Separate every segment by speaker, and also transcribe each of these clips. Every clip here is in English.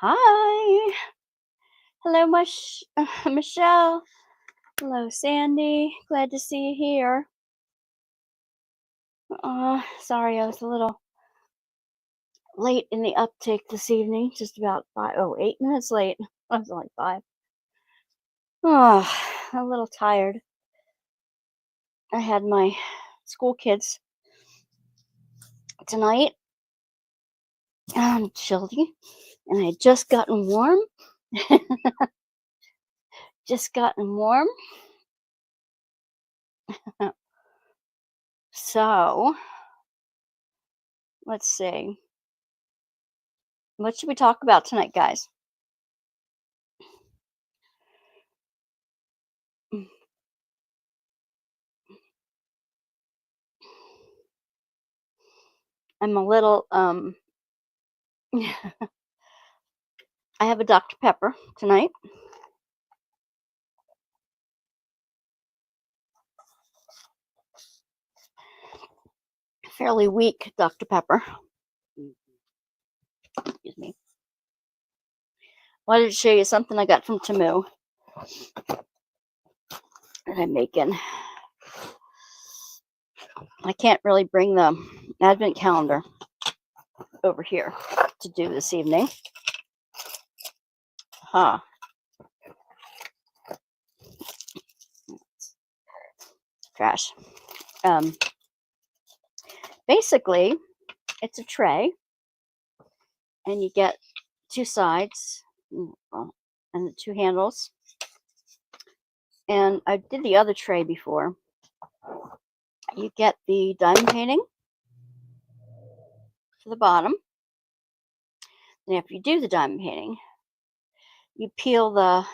Speaker 1: Hi. Hello, Michelle. Hello, Sandy. Glad to see you here. Sorry, I was a little late in the uptake this evening. Just about 8 minutes late. I was only 5. Oh, a little tired. I had my school kids tonight. Chilly, and I had just gotten warm. Just gotten warm. So, let's see. What should we talk about tonight, guys? I'm a little I have a Dr. Pepper tonight. Fairly weak Dr. Pepper. Excuse me. Wanted to show you something I got from Temu that I'm making. I can't really bring the advent calendar over here to do this evening. Trash. Basically, it's a tray, and you get 2 sides and the 2 handles. And I did the other tray before. You get the diamond painting for the bottom. And after you do the diamond painting, you peel the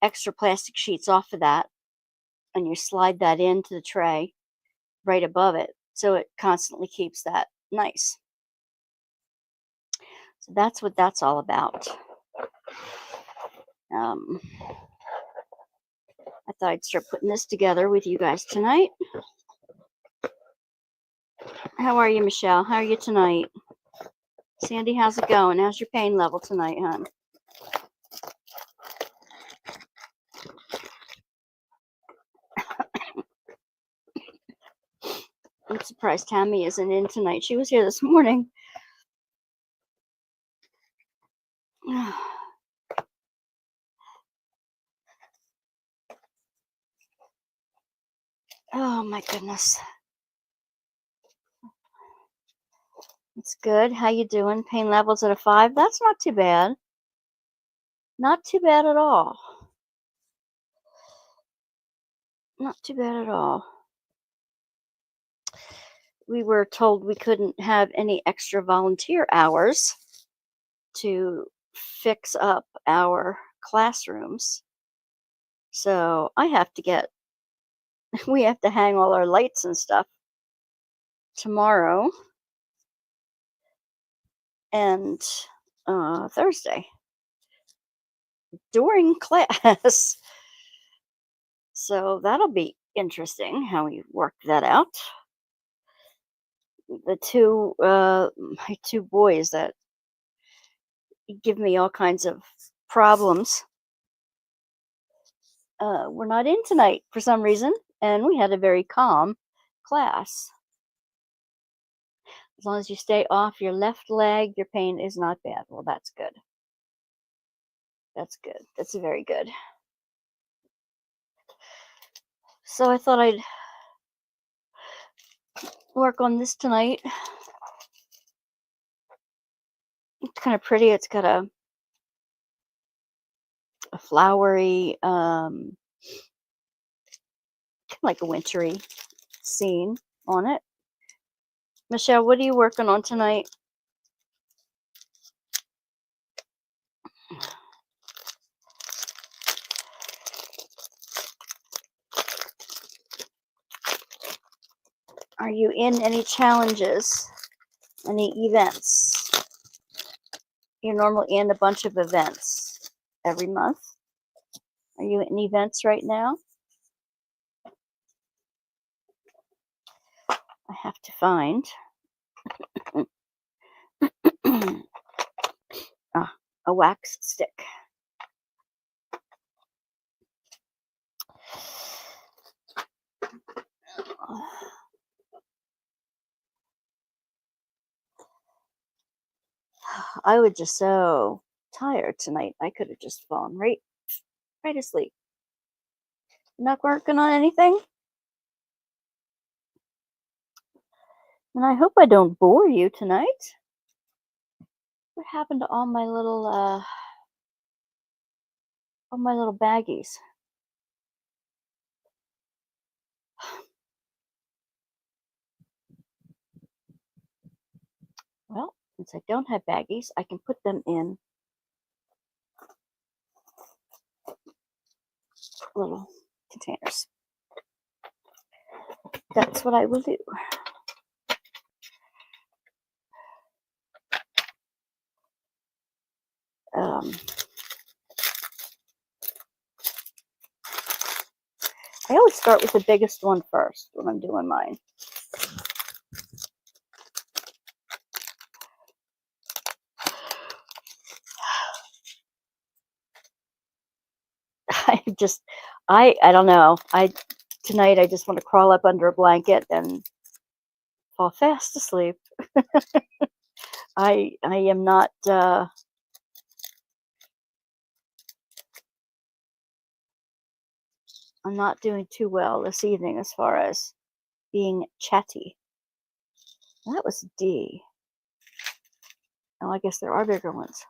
Speaker 1: extra plastic sheets off of that, and you slide that into the tray right above it, so it constantly keeps that nice. So that's what that's all about. I thought I'd start putting this together with you guys tonight. How are you, Michelle? How are you tonight? Sandy, how's it going? How's your pain level tonight, hon? I'm surprised Tammy isn't in tonight. She was here this morning. Oh my goodness. It's good. How you doing? Pain levels at a 5? That's not too bad. Not too bad at all. Not too bad at all. We were told we couldn't have any extra volunteer hours to fix up our classrooms. So I have to get, we have to hang all our lights and stuff tomorrow and Thursday during class. So that'll be interesting how we work that out. The my 2 boys that give me all kinds of problems were not in tonight for some reason, and we had a very calm class. As long as you stay off your left leg, your pain is not bad. Well, that's good. That's good. That's very good. So I thought I'd work on this tonight. It's kind of pretty. It's got a flowery, kind of like a wintry scene on it. Michelle, what are you working on tonight? Are you in any challenges, any events? You're normally in a bunch of events every month. Are you in events right now? I have to find. a wax stick. I was just so tired tonight. I could have just fallen right asleep. Not working on anything? And I hope I don't bore you tonight. What happened to all my little baggies? Well, since I don't have baggies, I can put them in little containers. That's what I will do. I always start with the biggest one first when I'm doing mine. I don't know. Tonight I just want to crawl up under a blanket and fall fast asleep. I am not I'm not doing too well this evening as far as being chatty. That was D. Oh, I guess there are bigger ones.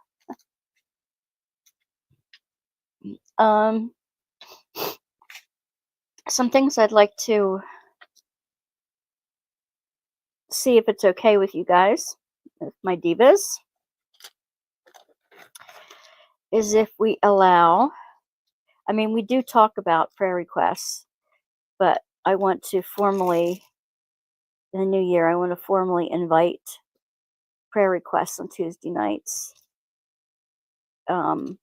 Speaker 1: Some things I'd like to see if it's okay with you guys, with my divas, is if we allow, I mean, we do talk about prayer requests, but I want to formally, in the new year, I want to formally invite prayer requests on Tuesday nights. And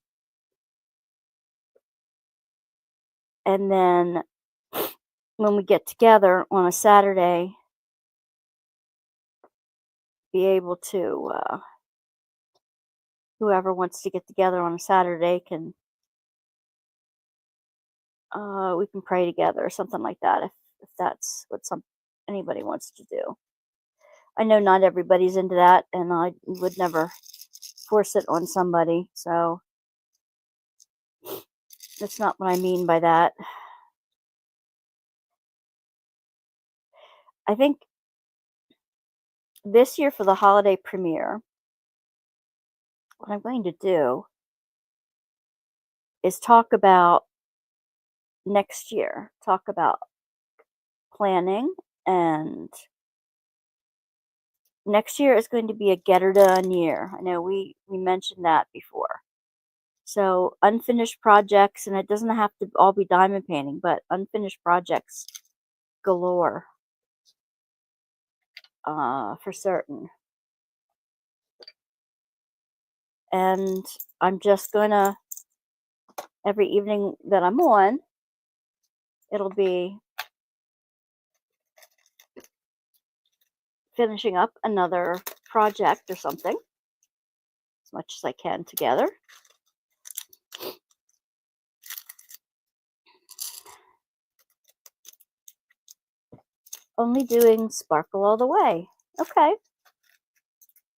Speaker 1: then when we get together on a Saturday, be able to, whoever wants to get together on a Saturday can, we can pray together or something like that if that's what anybody wants to do. I know not everybody's into that, and I would never force it on somebody, so that's not what I mean by that. I think this year for the holiday premiere, what I'm going to do is talk about next year, talk about planning, and next year is going to be a get her done year. I know we mentioned that before. So unfinished projects, and it doesn't have to all be diamond painting, but unfinished projects galore, for certain. And I'm just gonna, every evening that I'm on, it'll be finishing up another project or something, as much as I can together. Only doing sparkle all the way. Okay.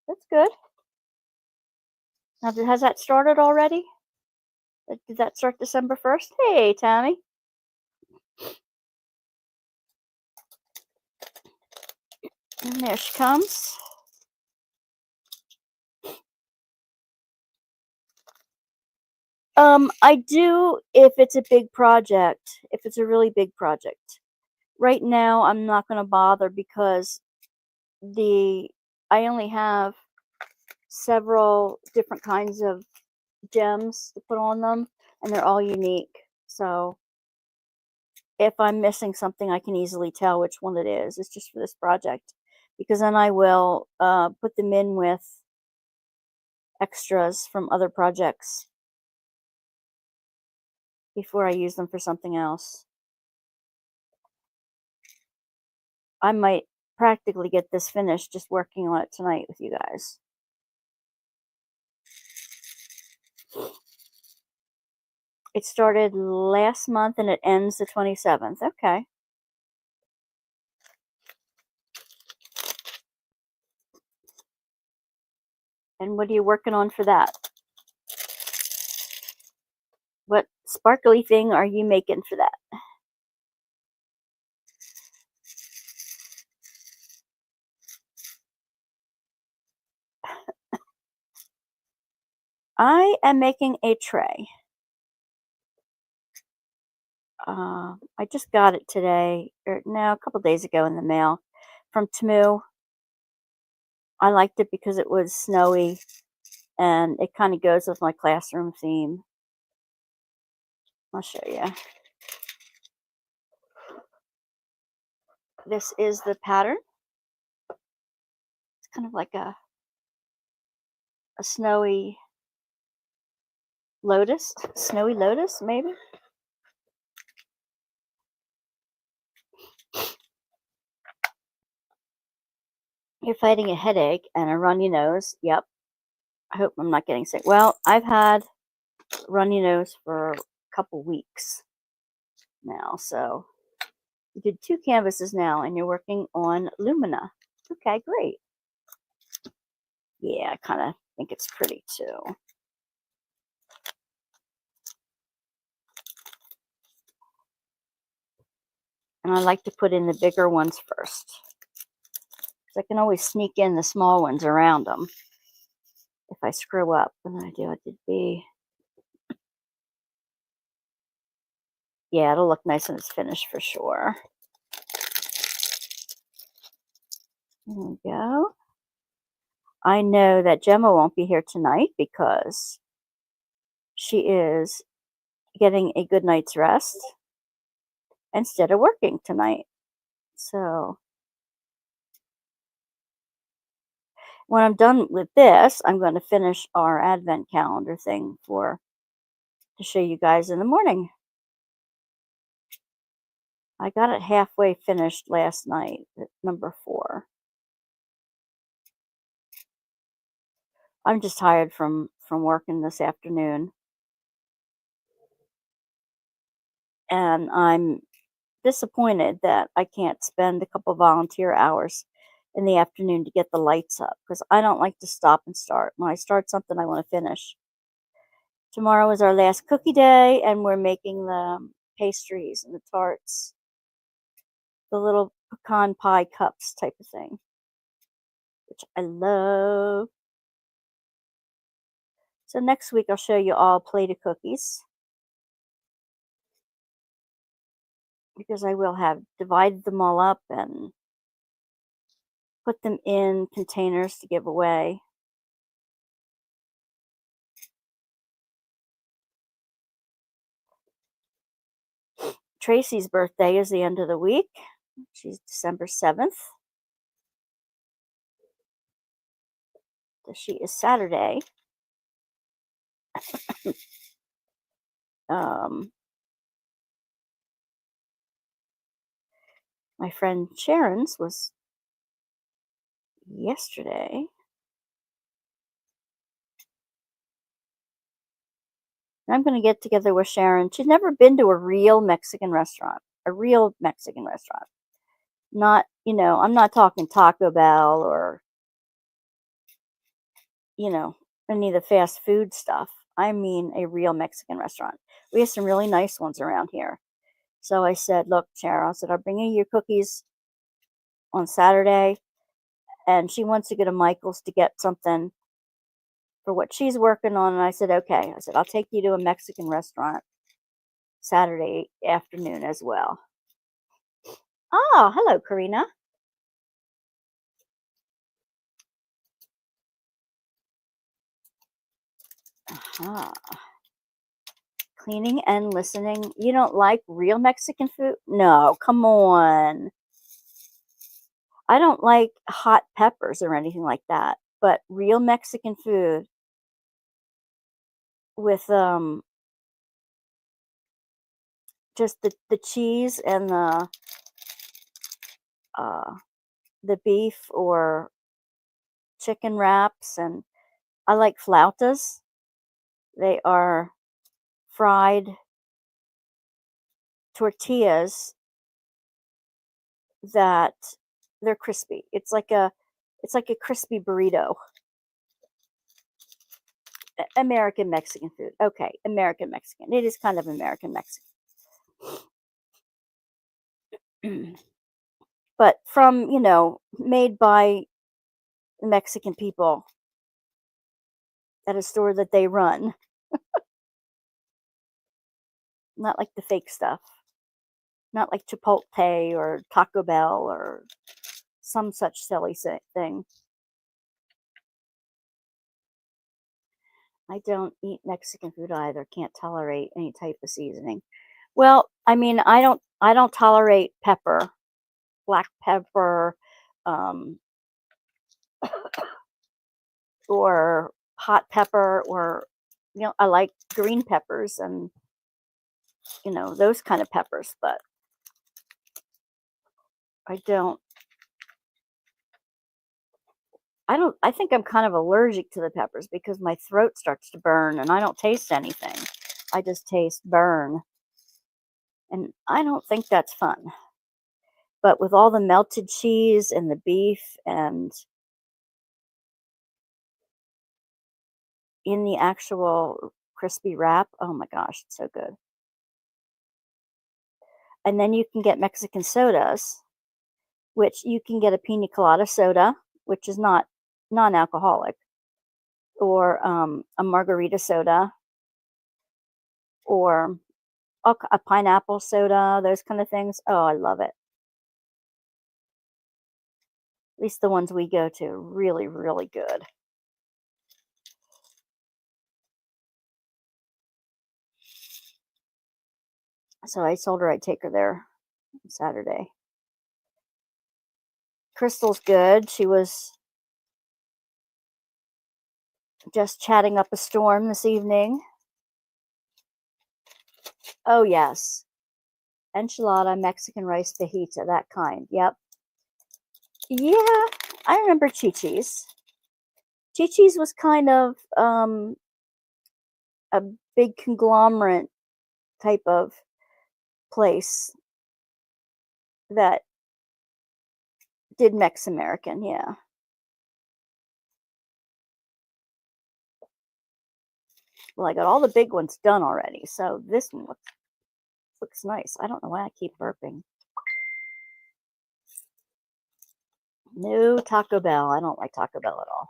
Speaker 1: That's good. Now, has that started already? Did that start December 1st? Hey, Tammy. And there she comes. I do if it's a big project, if it's a really big project. Right now, I'm not going to bother because I only have several different kinds of gems to put on them, and they're all unique. So if I'm missing something, I can easily tell which one it is. It's just for this project, because then I will put them in with extras from other projects before I use them for something else. I might practically get this finished just working on it tonight with you guys. It started last month and it ends the 27th. Okay. And what are you working on for that? What sparkly thing are you making for that? I am making a tray. I just got it today, or no, a couple days ago in the mail from Temu. I liked it because it was snowy and it kind of goes with my classroom theme. I'll show you. This is the pattern. It's kind of like a snowy lotus, maybe. You're fighting a headache and a runny nose. Yep. I hope I'm not getting sick. Well, I've had runny nose for a couple weeks now. So you did 2 canvases now and you're working on Lumina. Okay, great. Yeah, I kind of think it's pretty too. And I like to put in the bigger ones first. Because I can always sneak in the small ones around them if I screw up. And then I do, I did B. Yeah, it'll look nice when it's finished for sure. There we go. I know that Gemma won't be here tonight because she is getting a good night's rest instead of working tonight. So when I'm done with this, I'm going to finish our advent calendar thing to show you guys in the morning. I got it halfway finished last night at number 4. I'm just tired from working this afternoon. And I'm disappointed that I can't spend a couple volunteer hours in the afternoon to get the lights up because I don't like to stop and start. When I start something, I want to finish. Tomorrow is our last cookie day, and we're making the pastries and the tarts, the little pecan pie cups type of thing, which I love. So next week, I'll show you all a plate of cookies because I will have divided them all up and put them in containers to give away. Tracy's birthday is the end of the week. She's December 7th. So she is Saturday. My friend Sharon's was yesterday. I'm going to get together with Sharon. She's never been to a real Mexican restaurant. Not, I'm not talking Taco Bell or, any of the fast food stuff. I mean a real Mexican restaurant. We have some really nice ones around here. So I said, look, Sharon, I said, I'll bring you your cookies on Saturday. And she wants to go to Michael's to get something for what she's working on. And I said, okay. I said, I'll take you to a Mexican restaurant Saturday afternoon as well. Oh, hello, Karina. Uh-huh. Cleaning and listening. You don't like real Mexican food? No, come on. I don't like hot peppers or anything like that, but real Mexican food with just the cheese and the beef or chicken wraps, and I like flautas. They are fried tortillas that they're crispy. It's like a crispy burrito. American Mexican food. Okay, American Mexican. It is kind of American Mexican. But from, made by Mexican people at a store that they run, not like the fake stuff. Not like Chipotle or Taco Bell or some such silly thing. I don't eat Mexican food either. Can't tolerate any type of seasoning. Well, I mean, I don't tolerate pepper, black pepper, um, or hot pepper, or I like green peppers and those kind of peppers, but I don't. I think I'm kind of allergic to the peppers because my throat starts to burn and I don't taste anything. I just taste burn. And I don't think that's fun. But with all the melted cheese and the beef and in the actual crispy wrap, oh my gosh, it's so good. And then you can get Mexican sodas, which you can get a pina colada soda, which is not non-alcoholic, or a margarita soda, or a pineapple soda, those kind of things. Oh, I love it. At least the ones we go to, really, really good. So I told her I'd take her there on Saturday. Crystal's good. She was just chatting up a storm this evening. Oh, yes. Enchilada, Mexican rice fajita, that kind. Yep. Yeah, I remember Chi-Chi's. Chi-Chi's was kind of a big conglomerate type of place that did Mex-American, yeah. Well, I got all the big ones done already, so this one looks nice. I don't know why I keep burping. No Taco Bell. I don't like Taco Bell at all.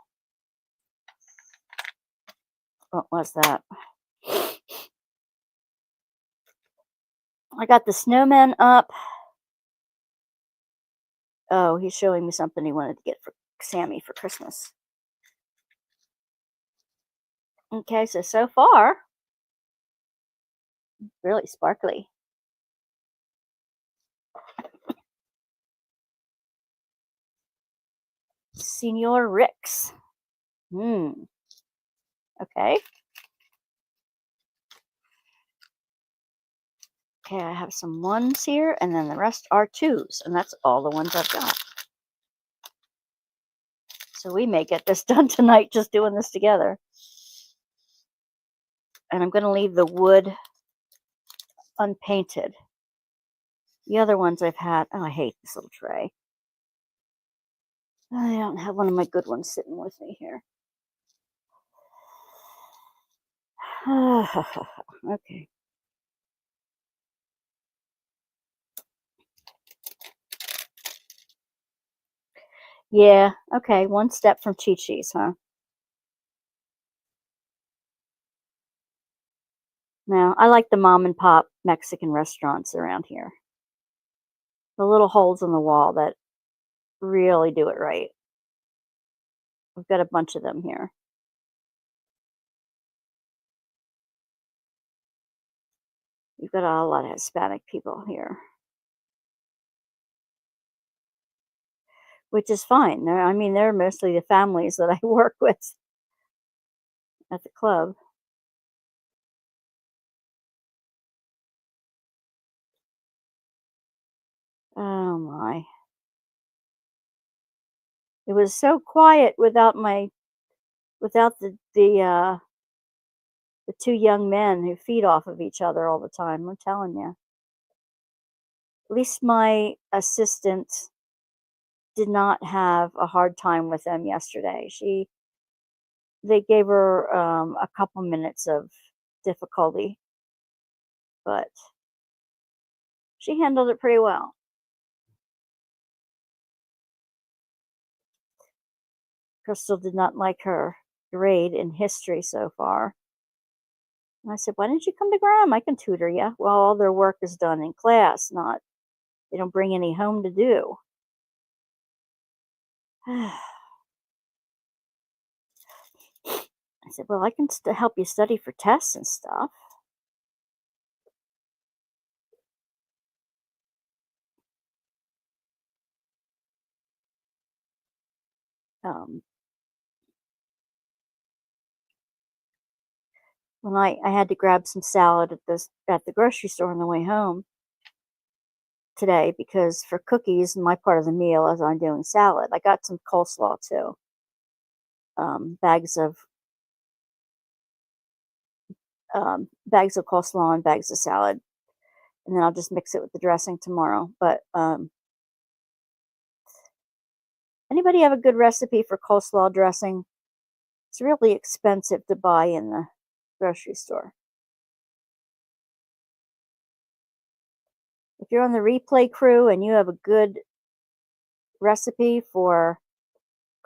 Speaker 1: What was that? I got the snowman up. Oh, he's showing me something he wanted to get for Sammy for Christmas. Okay, so far, really sparkly. Senor Rick's. Okay. Okay, I have some ones here, and then the rest are twos, and that's all the ones I've got. So we may get this done tonight just doing this together. And I'm going to leave the wood unpainted. The other ones I've had, oh, I hate this little tray. I don't have one of my good ones sitting with me here. Okay. Yeah, okay, one step from Chi-Chi's, huh? Now, I like the mom and pop Mexican restaurants around here. The little holes in the wall that really do it right. We've got a bunch of them here. We've got a lot of Hispanic people here, which is fine. They're mostly the families that I work with at the club. Oh my. It was so quiet without the The two young men who feed off of each other all the time, I'm telling you. At least my assistant did not have a hard time with them yesterday. They gave her a couple minutes of difficulty, but she handled it pretty well. Crystal did not like her grade in history so far. And I said, "Why didn't you come to Graham? I can tutor you." Well, all their work is done in class, not they don't bring any home to do. I said, "Well, I can help you study for tests and stuff." Um, when I had to grab some salad at the grocery store on the way home today because for cookies, my part of the meal as I'm doing salad, I got some coleslaw too. Bags of bags of coleslaw and bags of salad, and then I'll just mix it with the dressing tomorrow. But anybody have a good recipe for coleslaw dressing? It's really expensive to buy in the grocery store. If you're on the replay crew and you have a good recipe for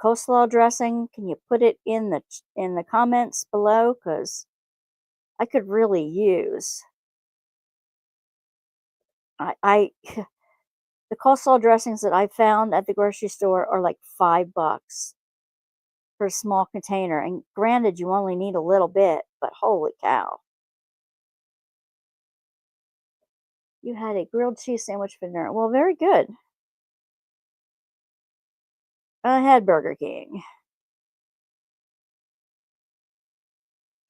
Speaker 1: coleslaw dressing, can you put it in the comments below? Because I could really use. I the coleslaw dressings that I found at the grocery store are like $5 for a small container. And granted, you only need a little bit, but holy cow. You had a grilled cheese sandwich for dinner. Well, very good. I had Burger King.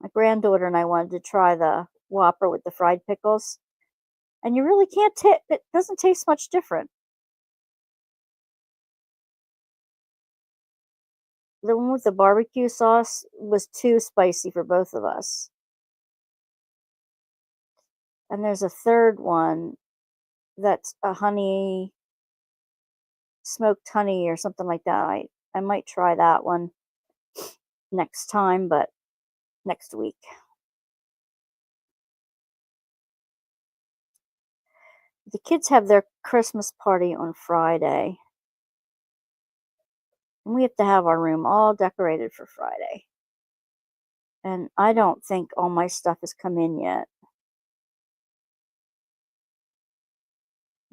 Speaker 1: My granddaughter and I wanted to try the Whopper with the fried pickles. And you really can't it doesn't taste much different. The one with the barbecue sauce was too spicy for both of us. And there's a third one that's a honey, smoked honey or something like that. I might try that one next time, but next week. The kids have their Christmas party on Friday. And we have to have our room all decorated for Friday. And I don't think all my stuff has come in yet.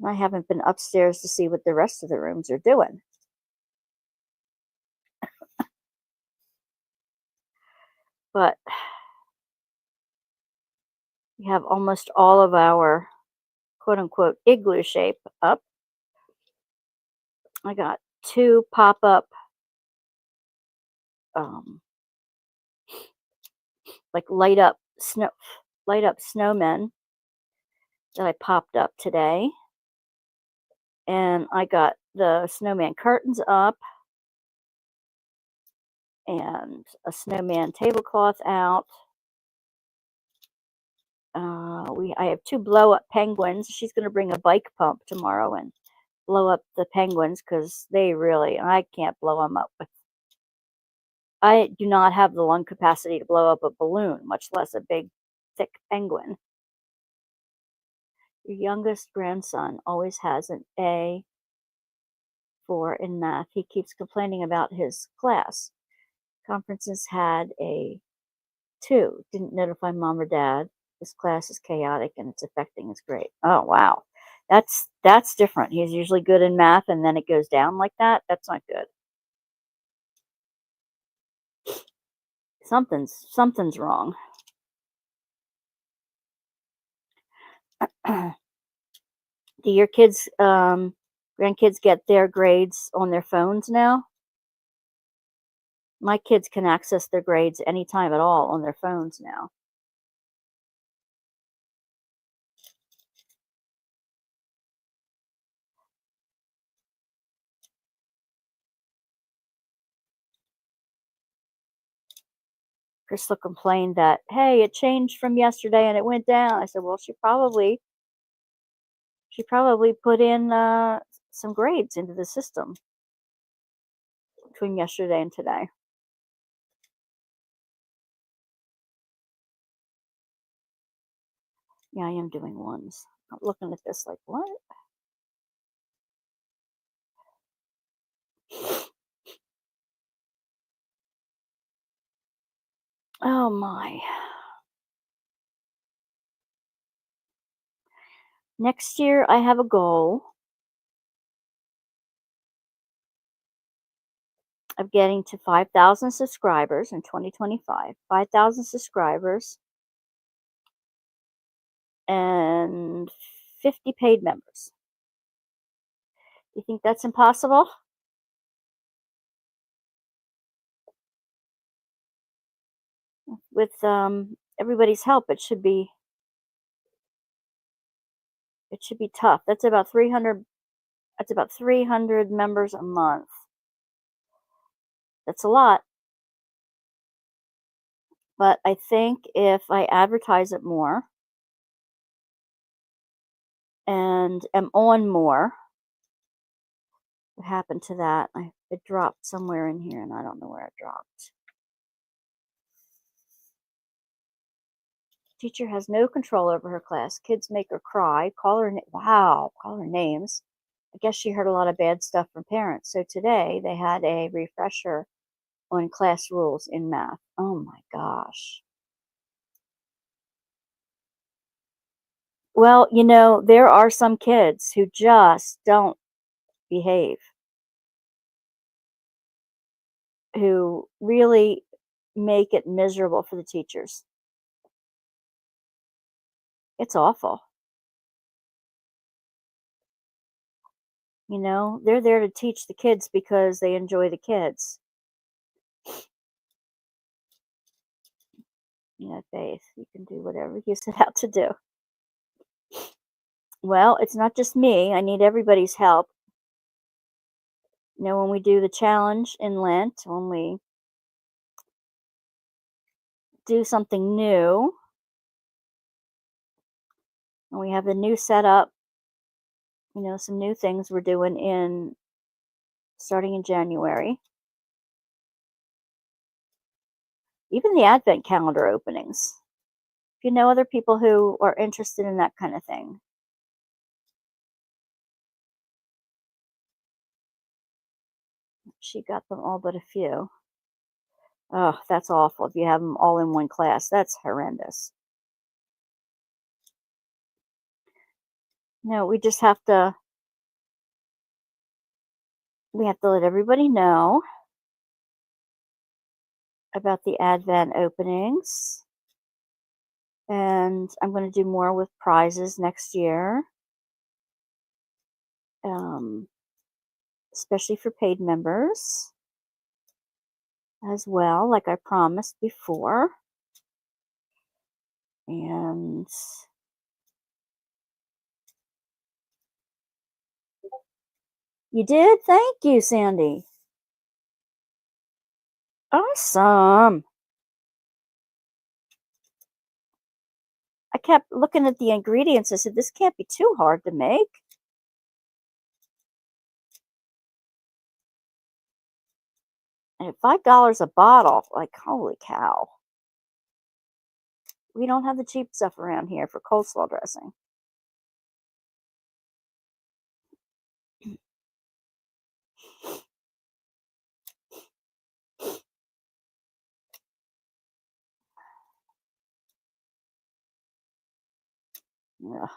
Speaker 1: I haven't been upstairs to see what the rest of the rooms are doing. But we have almost all of our quote unquote igloo shape up. I got two pop up, like light up snowmen that I popped up today. And I got the snowman curtains up and a snowman tablecloth out. I have two blow up penguins. She's going to bring a bike pump tomorrow and blow up the penguins because I can't blow them up. I do not have the lung capacity to blow up a balloon, much less a big, thick penguin. Your youngest grandson always has an A for in math. He keeps complaining about his class. Conferences had a 2. Didn't notify mom or dad. His class is chaotic and it's affecting his grade. Oh wow. That's different. He's usually good in math and then it goes down like that. That's not good. Something's wrong. Do your kids grandkids get their grades on their phones now? My kids can access their grades anytime at all on their phones now. Crystal complained that, hey, it changed from yesterday and it went down. I said, well, she probably put in some grades into the system between yesterday and today. Yeah, I am doing ones. I'm looking at this like, what? Oh my. Next year, I have a goal of getting to 5,000 subscribers in 2025. 5,000 subscribers and 50 paid members. You think that's impossible? With everybody's help, it should be tough. That's about 300. That's about 300 members a month. That's a lot. But I think if I advertise it more and am on more, what happened to that? It dropped somewhere in here and I don't know where it dropped. Teacher has no control over her class. Kids make her cry. Call her names. I guess she heard a lot of bad stuff from parents. So today they had a refresher on class rules in math. Oh my gosh. Well, there are some kids who just don't behave, who really make it miserable for the teachers. It's awful. They're there to teach the kids because they enjoy the kids. Faith, you can do whatever you set out to do. Well, it's not just me. I need everybody's help. When we do the challenge in Lent, when we do something new, and we have the new setup, some new things we're doing starting in January. Even the advent calendar openings. If you know other people who are interested in that kind of thing. She got them all but a few. Oh, that's awful. If you have them all in one class, that's horrendous. No, we have to let everybody know about the advent openings. And I'm going to do more with prizes next year. Especially for paid members as well, like I promised before. And you did? Thank you, Sandy. Awesome. I kept looking at the ingredients. I said, this can't be too hard to make. And at $5 a bottle, like, holy cow. We don't have the cheap stuff around here for coleslaw dressing. Ugh.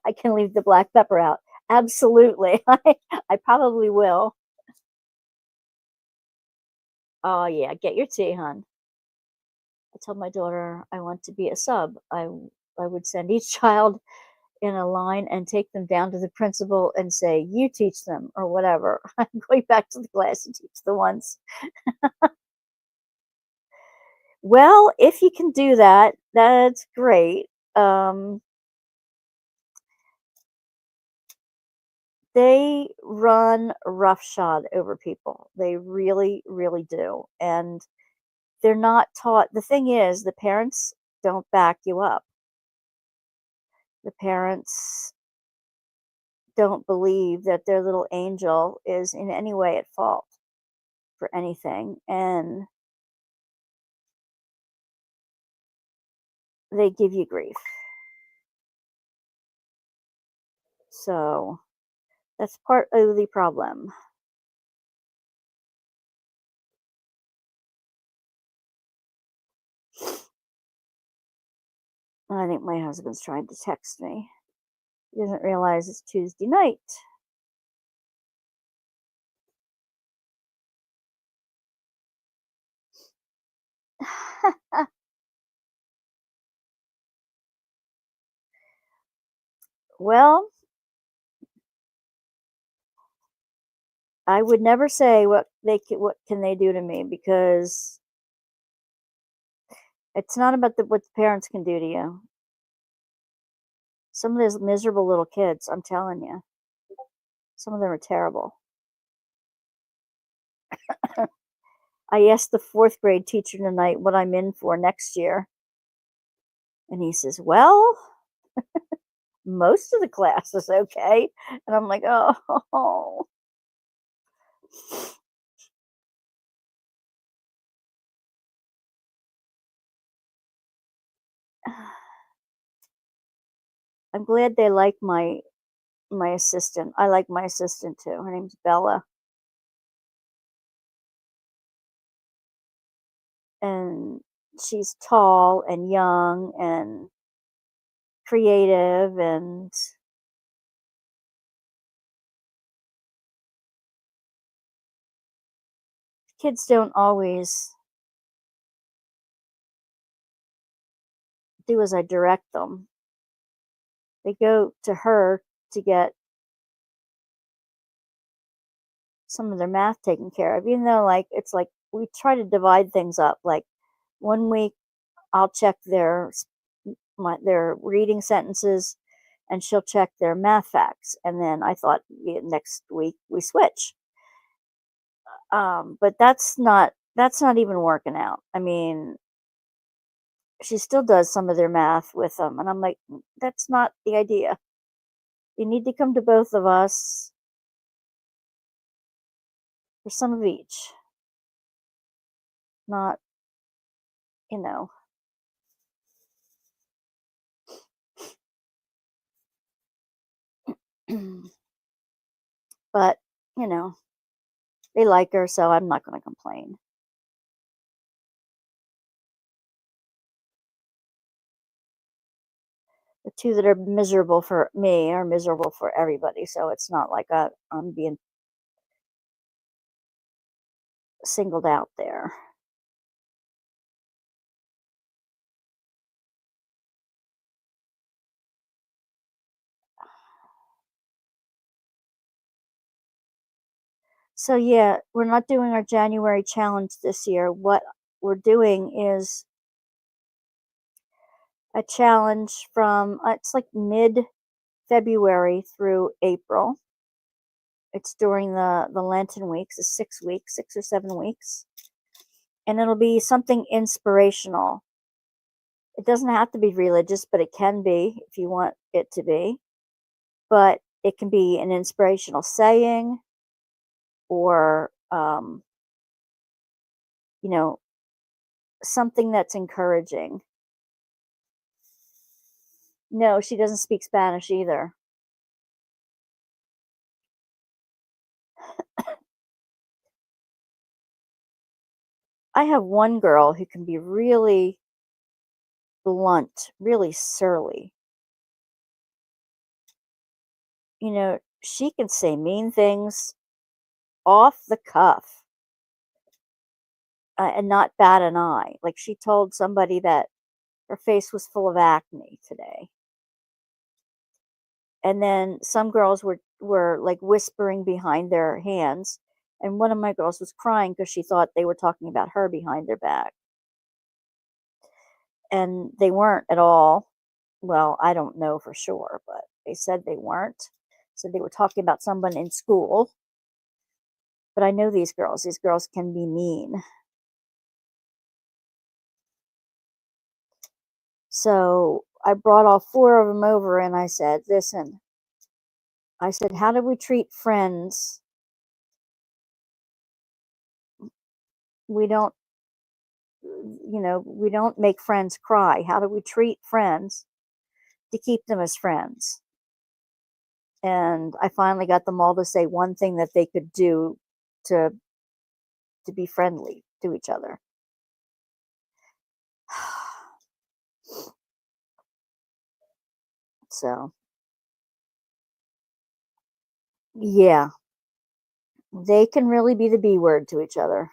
Speaker 1: I can leave the black pepper out. Absolutely. I probably will. Oh, yeah. Get your tea, hon. I told my daughter I want to be a sub. I would send each child in a line and take them down to the principal and say, you teach them or whatever. I'm going back to the class and teach the ones. Well, if you can do that, that's great. um, they run roughshod over people. They really, really do. And they're not taught. The thing is, the parents don't back you up. The parents don't believe that their little angel is in any way at fault for anything. And they give you grief. So that's part of the problem. I think my husband's trying to text me. He doesn't realize it's Tuesday night. Well, I would never say what can they do to me, because it's not about what the parents can do to you. Some of those miserable little kids, I'm telling you, some of them are terrible. I asked the fourth grade teacher tonight what I'm in for next year, and he says, "Well, most of the class is okay." And I'm like, "Oh." I'm glad they like my assistant. I like my assistant too. Her name's Bella, and she's tall and young and creative, and kids don't always do as I direct them. They go to her to get some of their math taken care of, even though, like, it's like we try to divide things up. Like, one week I'll check their reading sentences, and she'll check their math facts, and then I thought, yeah, next week we switch. But that's not even working out. I mean, she still does some of their math with them, and I'm like, that's not the idea. You need to come to both of us for some of each, not, you know. But, you know, they like her, so I'm not going to complain. The two that are miserable for me are miserable for everybody, so it's not like I'm being singled out there. So yeah, we're not doing our January challenge this year. What we're doing is a challenge from it's like mid February through April. It's during the Lenten weeks, the 6 weeks, 6 or 7 weeks, and it'll be something inspirational. It doesn't have to be religious, but it can be if you want it to be. But it can be an inspirational saying, or you know, something that's encouraging. No, she doesn't speak Spanish either. I have one girl who can be really blunt, really surly. She can say mean things off the cuff, and not bat an eye. Like, she told somebody that her face was full of acne today. And then some girls were like whispering behind their hands, and one of my girls was crying because she thought they were talking about her behind their back, and they weren't at all. Well, I don't know for sure, but they said they weren't. So they were talking about someone in school. But I know these girls. These girls can be mean. So I brought all four of them over and I said, listen, I said, how do we treat friends? We don't, we don't make friends cry. How do we treat friends to keep them as friends? And I finally got them all to say one thing that they could do to be friendly to each other. So, yeah, they can really be the B word to each other.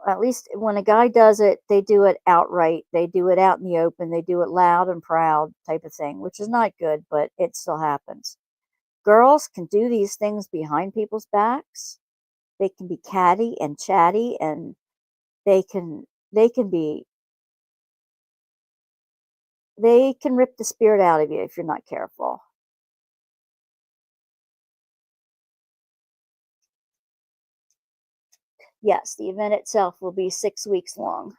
Speaker 1: At least when a guy does it, they do it outright. They do it out in the open. They do it loud and proud type of thing, which is not good, but it still happens. Girls can do these things behind people's backs. They can be catty and chatty, and they can they can be they can rip the spirit out of you if you're not careful. Yes, the event itself will be 6 weeks long,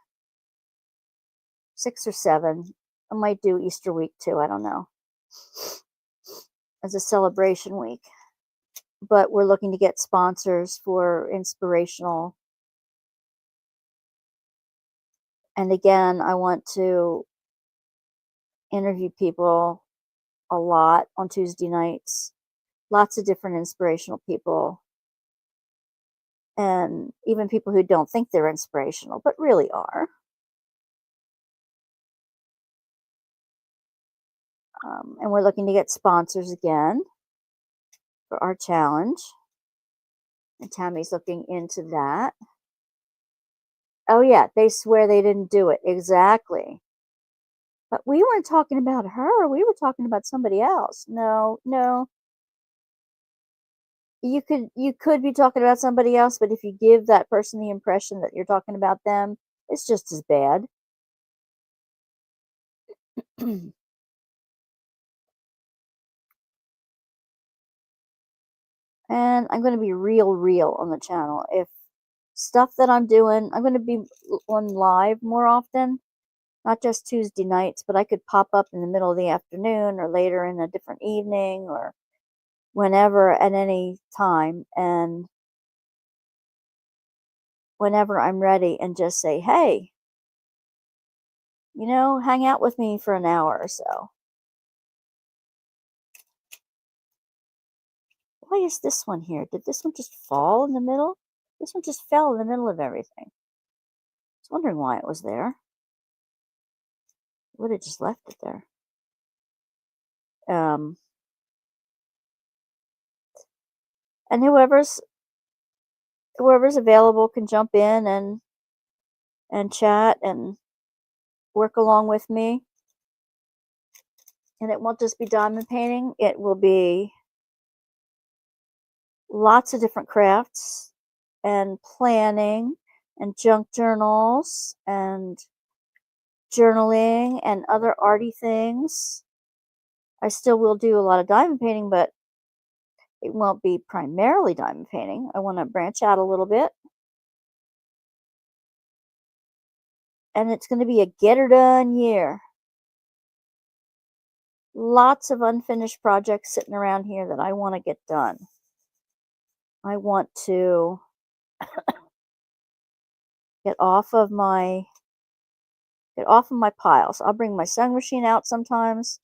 Speaker 1: 6 or 7. I might do Easter week too. I don't know, as a celebration week. But we're looking to get sponsors for inspirational. And again, I want to interview people a lot on Tuesday nights. Lots of different inspirational people. And even people who don't think they're inspirational, but really are. And we're looking to get sponsors again for our challenge. And Tammy's looking into that. Oh, yeah, they swear they didn't do it. Exactly. But we weren't talking about her. We were talking about somebody else. No, no. You could be talking about somebody else, but if you give that person the impression that you're talking about them, it's just as bad. And I'm going to be real on the channel. If stuff that I'm doing, I'm going to be on live more often, not just Tuesday nights, but I could pop up in the middle of the afternoon or later in a different evening or whenever at any time. And whenever I'm ready, and just say, hey, hang out with me for an hour or so. Why is this one here? Did this one just fall in the middle? This one just fell in the middle of everything. I was wondering why it was there. Would have just left it there. And whoever's available can jump in and chat and work along with me. And it won't just be diamond painting. It will be lots of different crafts and planning and junk journals and journaling and other arty things. I still will do a lot of diamond painting, but it won't be primarily diamond painting. I want to branch out a little bit. And it's going to be a get her done year. Lots of unfinished projects sitting around here that I want to get done. I want to get off of my piles. I'll bring my sewing machine out sometimes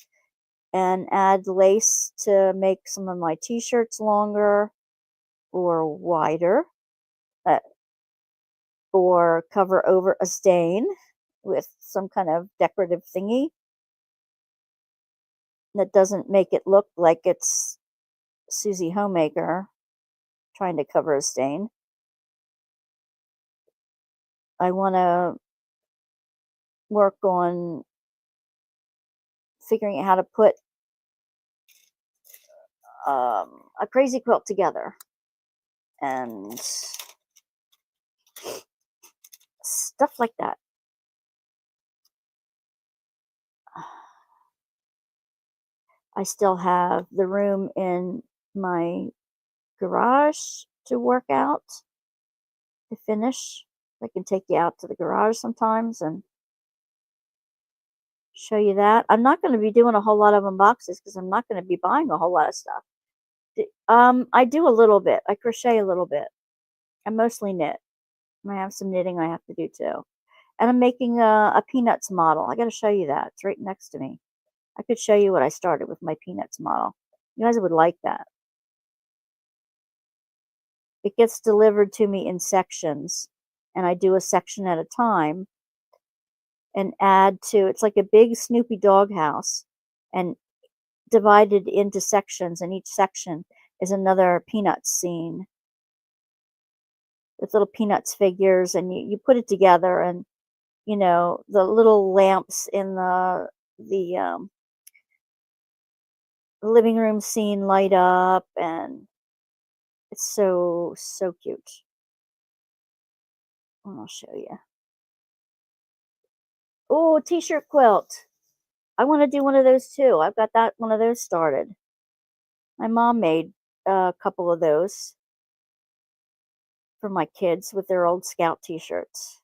Speaker 1: and add lace to make some of my t-shirts longer or wider, or cover over a stain with some kind of decorative thingy that doesn't make it look like it's Susie Homemaker trying to cover a stain. I want to work on figuring out how to put a crazy quilt together and stuff like that. I still have the room in my garage to work out, to finish. I can take you out to the garage sometimes and show you that. I'm not going to be doing a whole lot of unboxes because I'm not going to be buying a whole lot of stuff. I do a little bit. I crochet a little bit. I mostly knit. And I have some knitting I have to do too. And I'm making a peanuts model. I got to show you that. It's right next to me. I could show you what I started with my peanuts model. You guys would like that. It gets delivered to me in sections, and I do a section at a time and add to it's like a big Snoopy doghouse and divided into sections, and each section is another Peanuts scene with little Peanuts figures, and you put it together, and the little lamps in the living room scene light up, and it's so cute. I'll show you. Oh, t-shirt quilt. I want to do one of those too. I've got that one of those started. My mom made a couple of those for my kids with their old Scout t-shirts.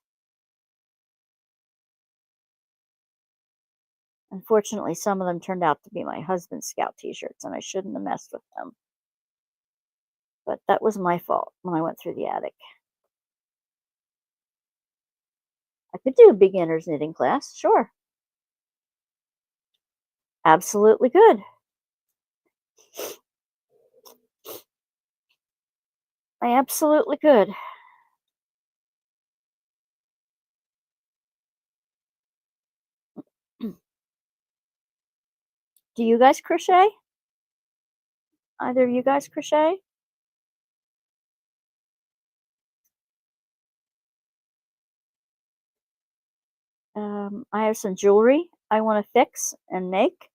Speaker 1: Unfortunately, some of them turned out to be my husband's Scout t-shirts, and I shouldn't have messed with them. But that was my fault when I went through the attic. I could do a beginner's knitting class, sure. Absolutely good. I absolutely could. Do you guys crochet? Either of you guys crochet? I have some jewelry I want to fix and make.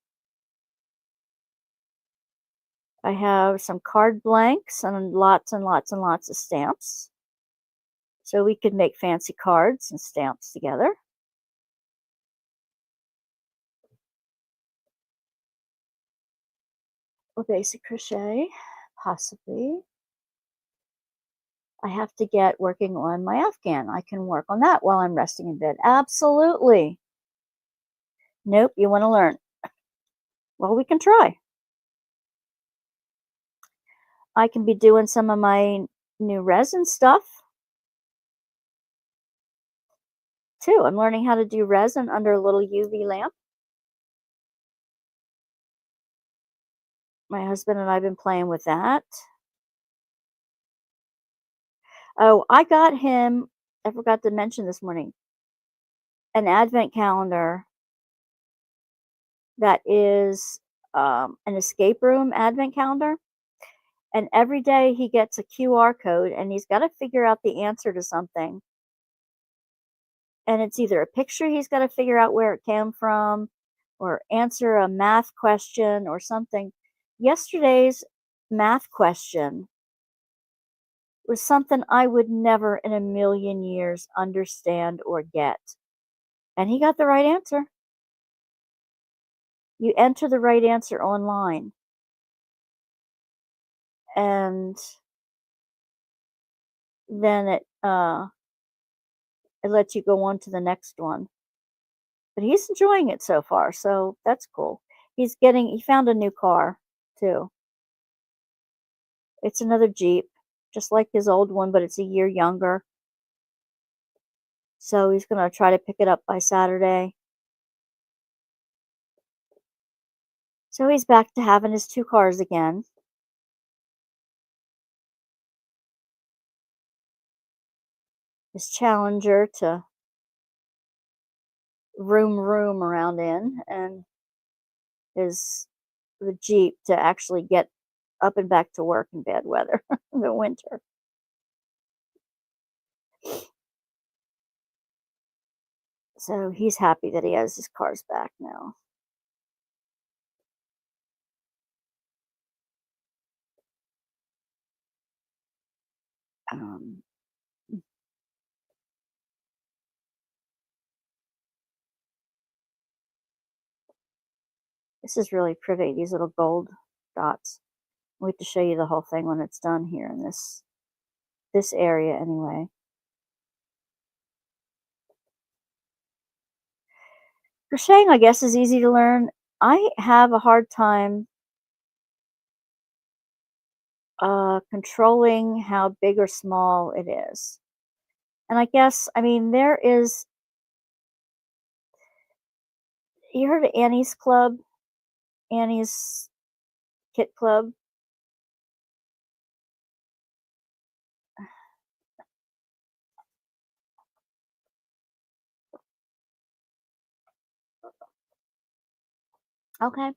Speaker 1: I have some card blanks and lots and lots and lots of stamps. So we could make fancy cards and stamps together. Or basic crochet, possibly. I have to get working on my Afghan. I can work on that while I'm resting in bed. Absolutely. Nope, you want to learn. Well, we can try. I can be doing some of my new resin stuff too. I'm learning how to do resin under a little UV lamp. My husband and I have been playing with that. Oh, I got him, I forgot to mention this morning, an advent calendar that is an escape room advent calendar. And every day he gets a QR code and he's got to figure out the answer to something. And it's either a picture he's got to figure out where it came from or answer a math question or something. Yesterday's math question was something I would never in a million years understand or get. And he got the right answer. You enter the right answer online. And then it lets you go on to the next one. But he's enjoying it so far, so that's cool. He found a new car too. It's another Jeep, just like his old one, but it's a year younger. So he's gonna try to pick it up by Saturday. So he's back to having his two cars again. His Challenger to room around in, and the Jeep to actually get up and back to work in bad weather in the winter. So he's happy that he has his cars back now. Um, this is really pretty. These little gold dots. I'll wait to show you the whole thing when it's done here in this area anyway. Crocheting, I guess, is easy to learn. I have a hard time controlling how big or small it is. And I guess, I mean, there is, you heard of Annie's Club? Annie's Kit Club? Okay,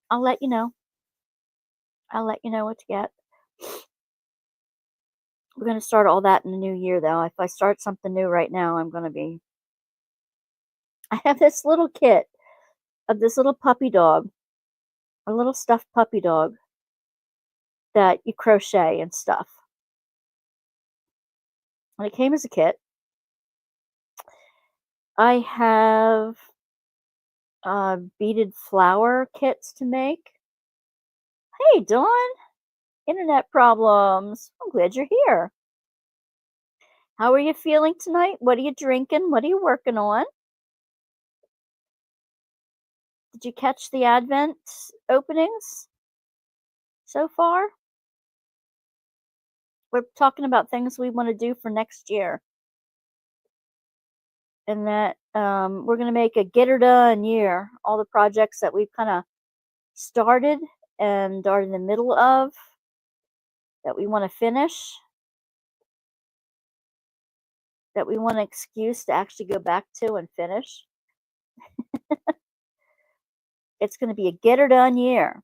Speaker 1: I'll let you know. I'll let you know what to get. We're going to start all that in the new year, though. If I start something new right now, I'm going to be. I have this little kit of this little puppy dog, a little stuffed puppy dog that you crochet and stuff. And it came as a kit. I have beaded flower kits to make. Hey, Dawn, internet problems. I'm glad you're here. How are you feeling tonight? What are you drinking? What are you working on? Did you catch the Advent openings so far? We're talking about things we want to do for next year. And that we're going to make a get her done year. All the projects that we've kind of started and are in the middle of that we want to finish, that we want an excuse to actually go back to and finish. It's going to be a get her done year.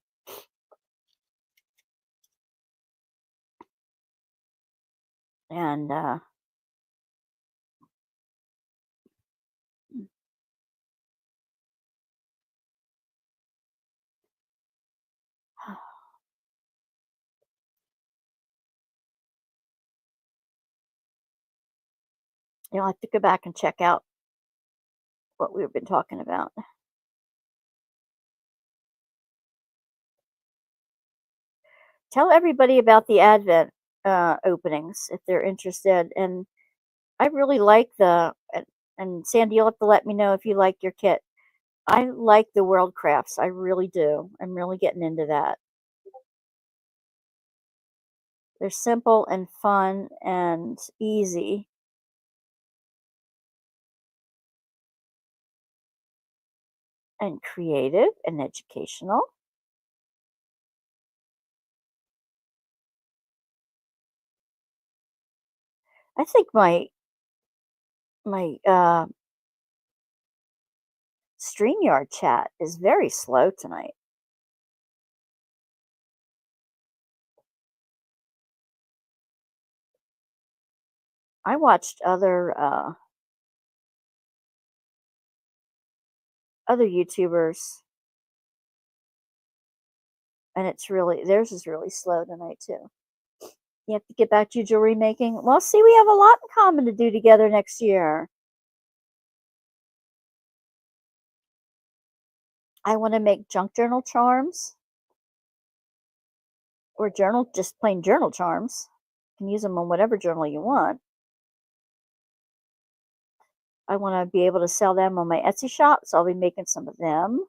Speaker 1: And you'll have to go back and check out what we've been talking about. Tell everybody about the Advent openings if they're interested. And I really like and Sandy, you'll have to let me know if you like your kit. I like the world crafts. I really do. I'm really getting into that. They're simple and fun and easy. And creative and educational. I think my StreamYard chat is very slow tonight. I watched other YouTubers, and it's really theirs is really slow tonight too. You have to get back to jewelry making. Well, see, we have a lot in common to do together next year. I want to make junk journal charms or just plain journal charms. You can use them on whatever journal you want. I want to be able to sell them on my Etsy shop, so I'll be making some of them.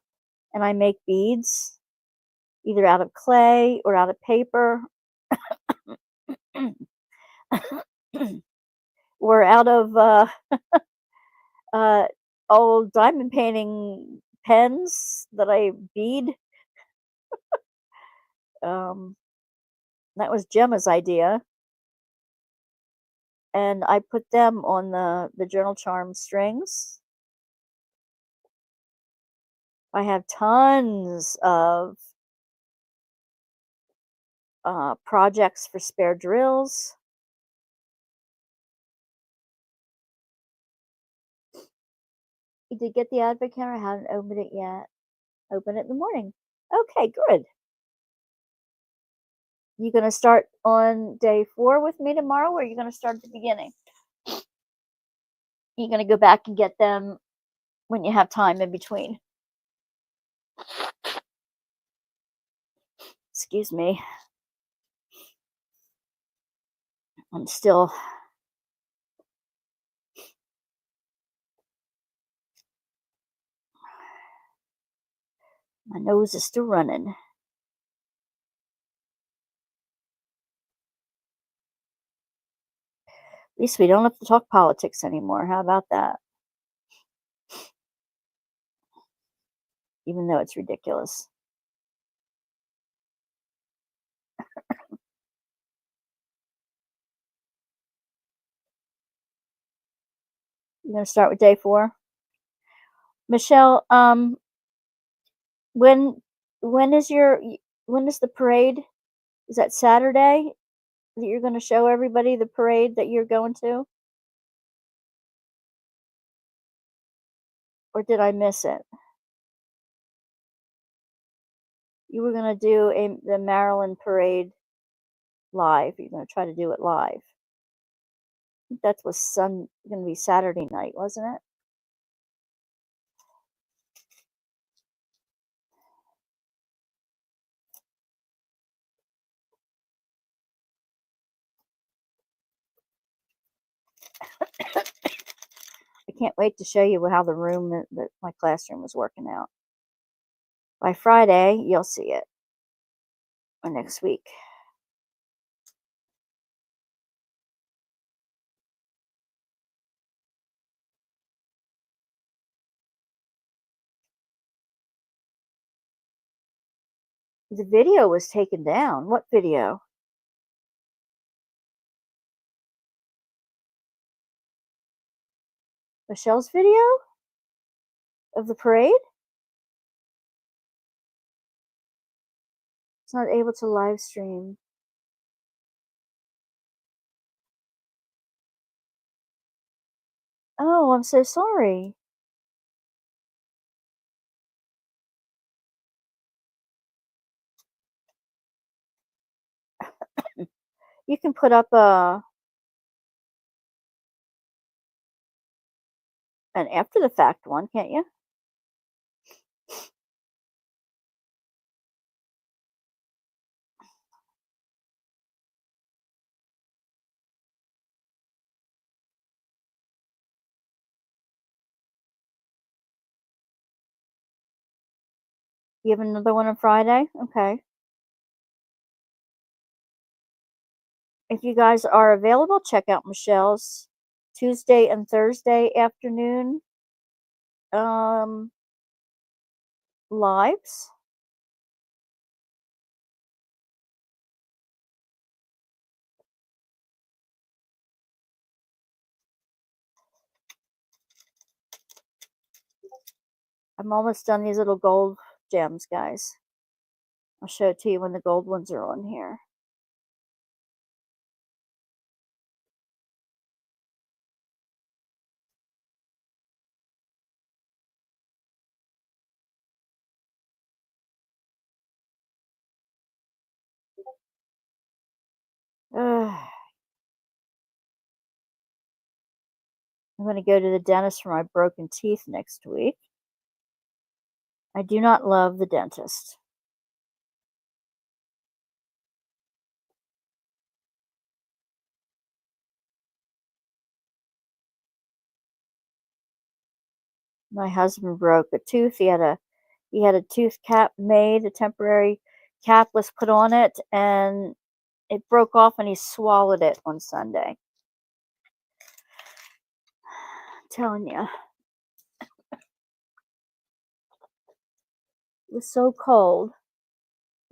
Speaker 1: And I make beads either out of clay or out of paper or out of old diamond painting pens that I bead. That was Gemma's idea. And I put them on the journal charm strings. I have tons of projects for spare drills. You did get the advent calendar? I haven't opened it yet. Open it in the morning. Okay, good. You going to start on day 4 with me tomorrow, or are you going to start at the beginning? You're going to go back and get them when you have time in between. Excuse me. I'm still... My nose is still running. At least we don't have to talk politics anymore. How about that? Even though it's ridiculous. You're going to start with day 4? Michelle, when is the parade? Is that Saturday that you're going to show everybody the parade that you're going to? Or did I miss it? You were going to do the Maryland parade live. You're going to try to do it live. I think that was going to be Saturday night, wasn't it? I can't wait to show you how the room that my classroom was working out. By Friday, you'll see it. Or next week. The video was taken down. What video? Michelle's video? Of the parade? It's not able to live stream. Oh, I'm so sorry. You can put up an after the fact one, can't you? You have another one on Friday? Okay. If you guys are available, check out Michelle's Tuesday and Thursday afternoon lives. I'm almost done these little gold gems, guys. I'll show it to you when the gold ones are on here. I'm going to go to the dentist for my broken teeth next week. I do not love the dentist. My husband broke a tooth. He had a tooth cap made, a temporary cap was put on it, and it broke off, and he swallowed it on Sunday. I'm telling you. It was so cold.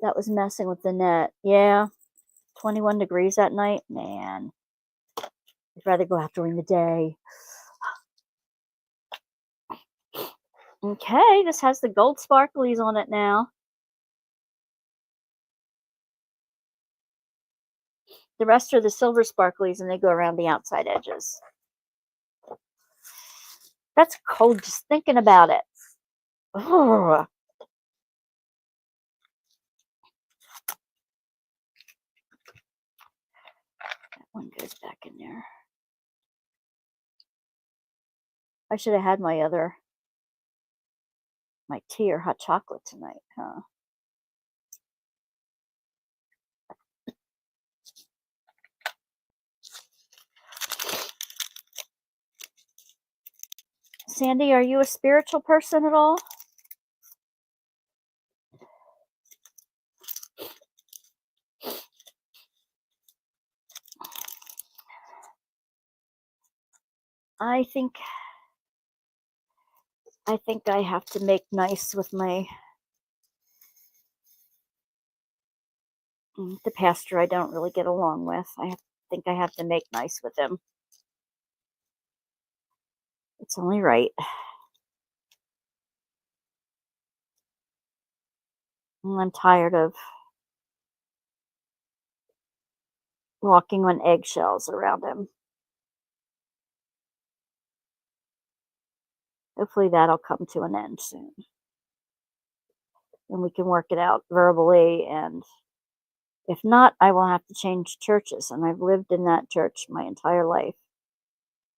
Speaker 1: That was messing with the net. Yeah. 21 degrees that night. Man. I'd rather go out during the day. Okay, this has the gold sparklies on it now. The rest are the silver sparklies, and they go around the outside edges. That's cold just thinking about it. Ugh. goes back in there. I should have had my tea or hot chocolate tonight, huh? Sandy, are you a spiritual person at all? I think I have to make nice with the pastor I don't really get along with. Think I have to make nice with him. It's only right. And I'm tired of walking on eggshells around him. Hopefully that'll come to an end soon. And we can work it out verbally, and if not, I will have to change churches. And I've lived in that church my entire life.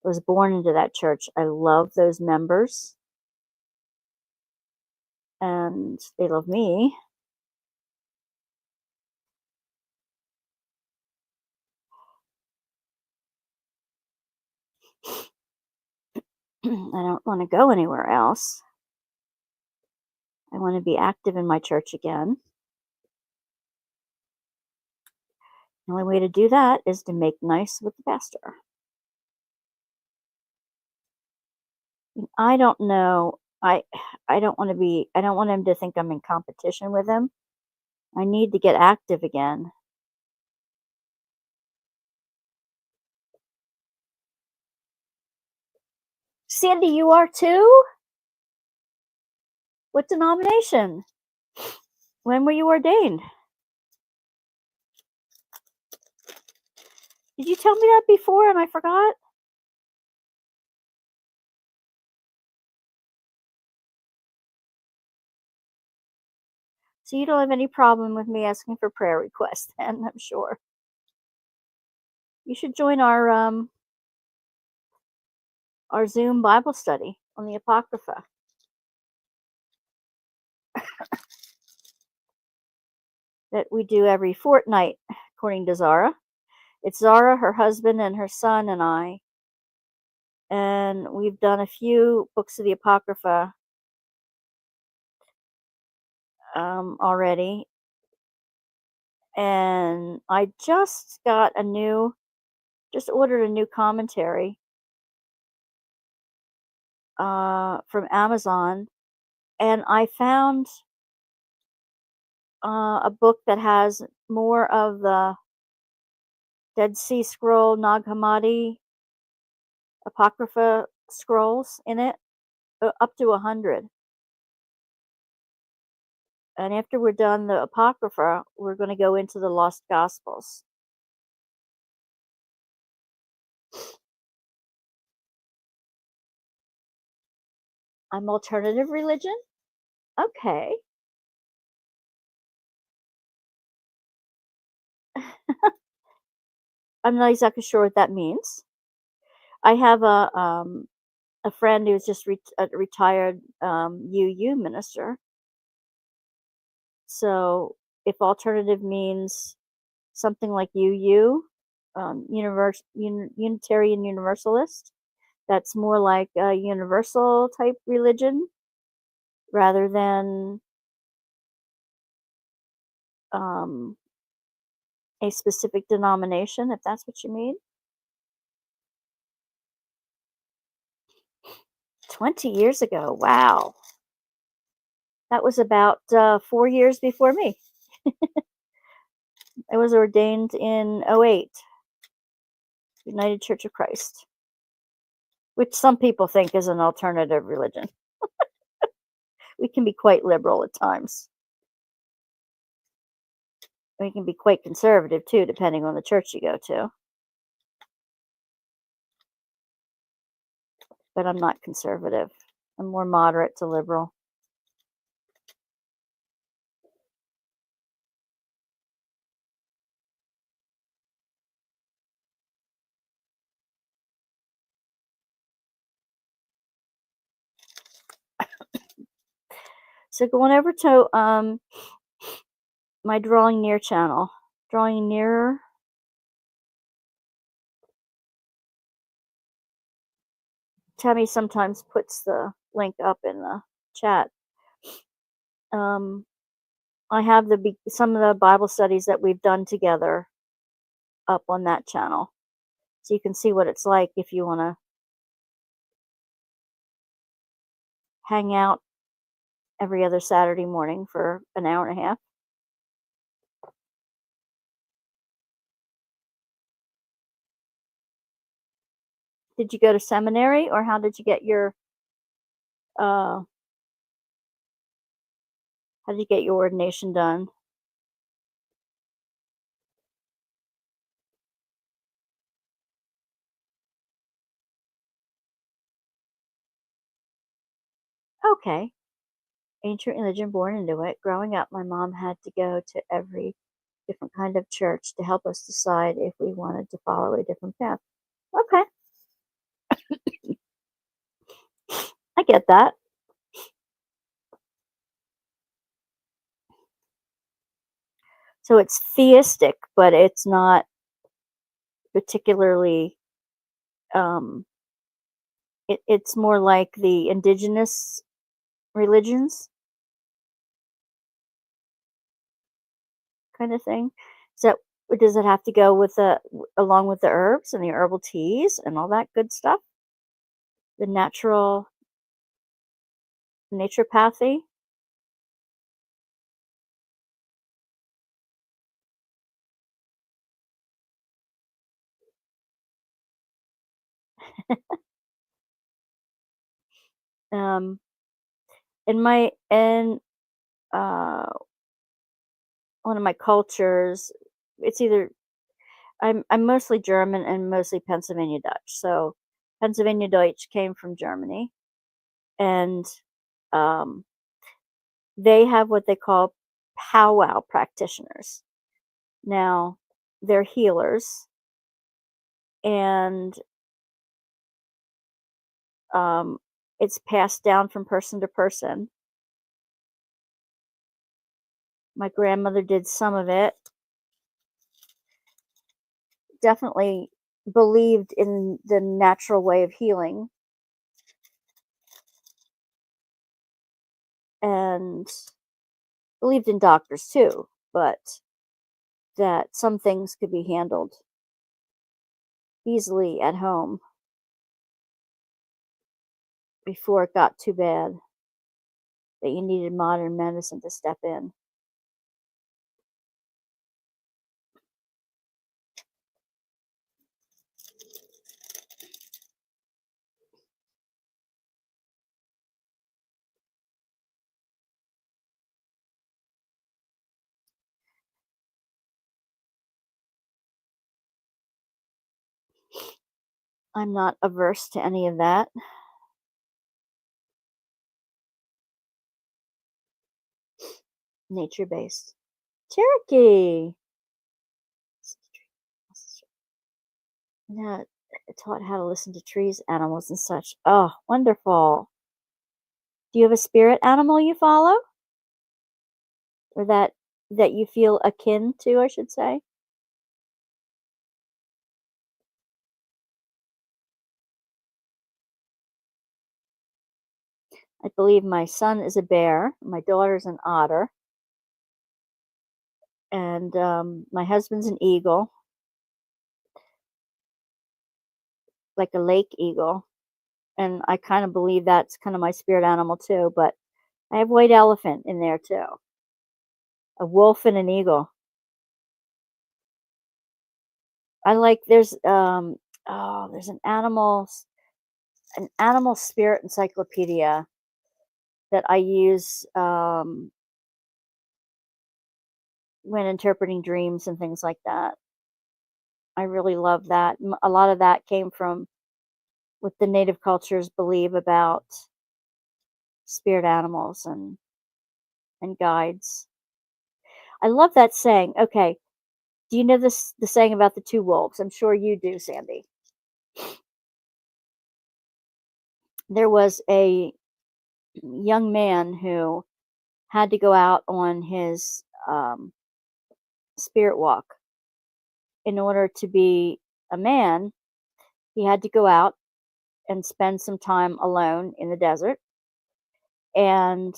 Speaker 1: I was born into that church. I love those members. And they love me. I don't want to go anywhere else. I want to be active in my church again. The only way to do that is to make nice with the pastor. I don't know. I don't want him to think I'm in competition with him. I need to get active again. Sandy, you are too? What denomination? When were you ordained? Did you tell me that before and I forgot? So you don't have any problem with me asking for prayer requests, then, I'm sure. You should join our Zoom Bible study on the Apocrypha. That we do every fortnight, according to Zara. It's Zara, her husband, and her son, and I. And we've done a few books of the Apocrypha already. And I just ordered a new commentary from Amazon. And I found a book that has more of the Dead Sea Scroll, Nag Hammadi, Apocrypha scrolls in it, up to 100. And after we're done the Apocrypha, we're going to go into the Lost Gospels. I'm alternative religion? Okay. I'm not exactly sure what that means. I have a friend who's just a retired UU minister. So if alternative means something like UU, Unitarian Universalist, that's more like a universal type religion rather than a specific denomination, if that's what you mean. 20 years ago. Wow. That was about 4 years before me. I was ordained in 08, United Church of Christ, which some people think is an alternative religion. We can be quite liberal at times. We can be quite conservative too, depending on the church you go to. But I'm not conservative. I'm more moderate to liberal. So going over to my drawing near channel. Drawing nearer. Tammy sometimes puts the link up in the chat. Um, I have some of the Bible studies that we've done together up on that channel, so you can see what it's like if you want to hang out every other Saturday morning for an hour and a half. Did you go to seminary, or how did you get your uh, how did you get your ordination done? Okay, ancient religion, born into it. Growing up, my mom had to go to every different kind of church to help us decide if we wanted to follow a different path. Okay, I get that. So it's theistic, but it's not particularly. Um, it's more like the indigenous religions kind of thing. So does it have to go with along with the herbs and the herbal teas and all that good stuff? The naturopathy. Um, in uh, one of my cultures, it's either I'm mostly German and mostly Pennsylvania Dutch. So Pennsylvania Dutch came from Germany, and um, they have what they call powwow practitioners. Now, they're healers, and um, it's passed down from person to person. My grandmother did some of it. Definitely believed in the natural way of healing, and believed in doctors too, but that some things could be handled easily at home before it got too bad that you needed modern medicine to step in. I'm not averse to any of that. Nature based. Cherokee. Yeah, taught how to listen to trees, animals, and such. Oh, wonderful. Do you have a spirit animal you follow? Or that you feel akin to, I should say? I believe my son is a bear, my daughter's an otter, and my husband's an eagle, like a lake eagle. And I kind of believe that's kind of my spirit animal too. But I have white elephant in there too, a wolf and an eagle. I like there's an animal spirit encyclopedia that I use when interpreting dreams and things like that. I really love that. A lot of that came from what the native cultures believe about spirit animals and guides. I love that saying. Okay, do you know the saying about the two wolves? I'm sure you do, Sandy. There was a young man who had to go out on his spirit walk. In order to be a man, he had to go out and spend some time alone in the desert and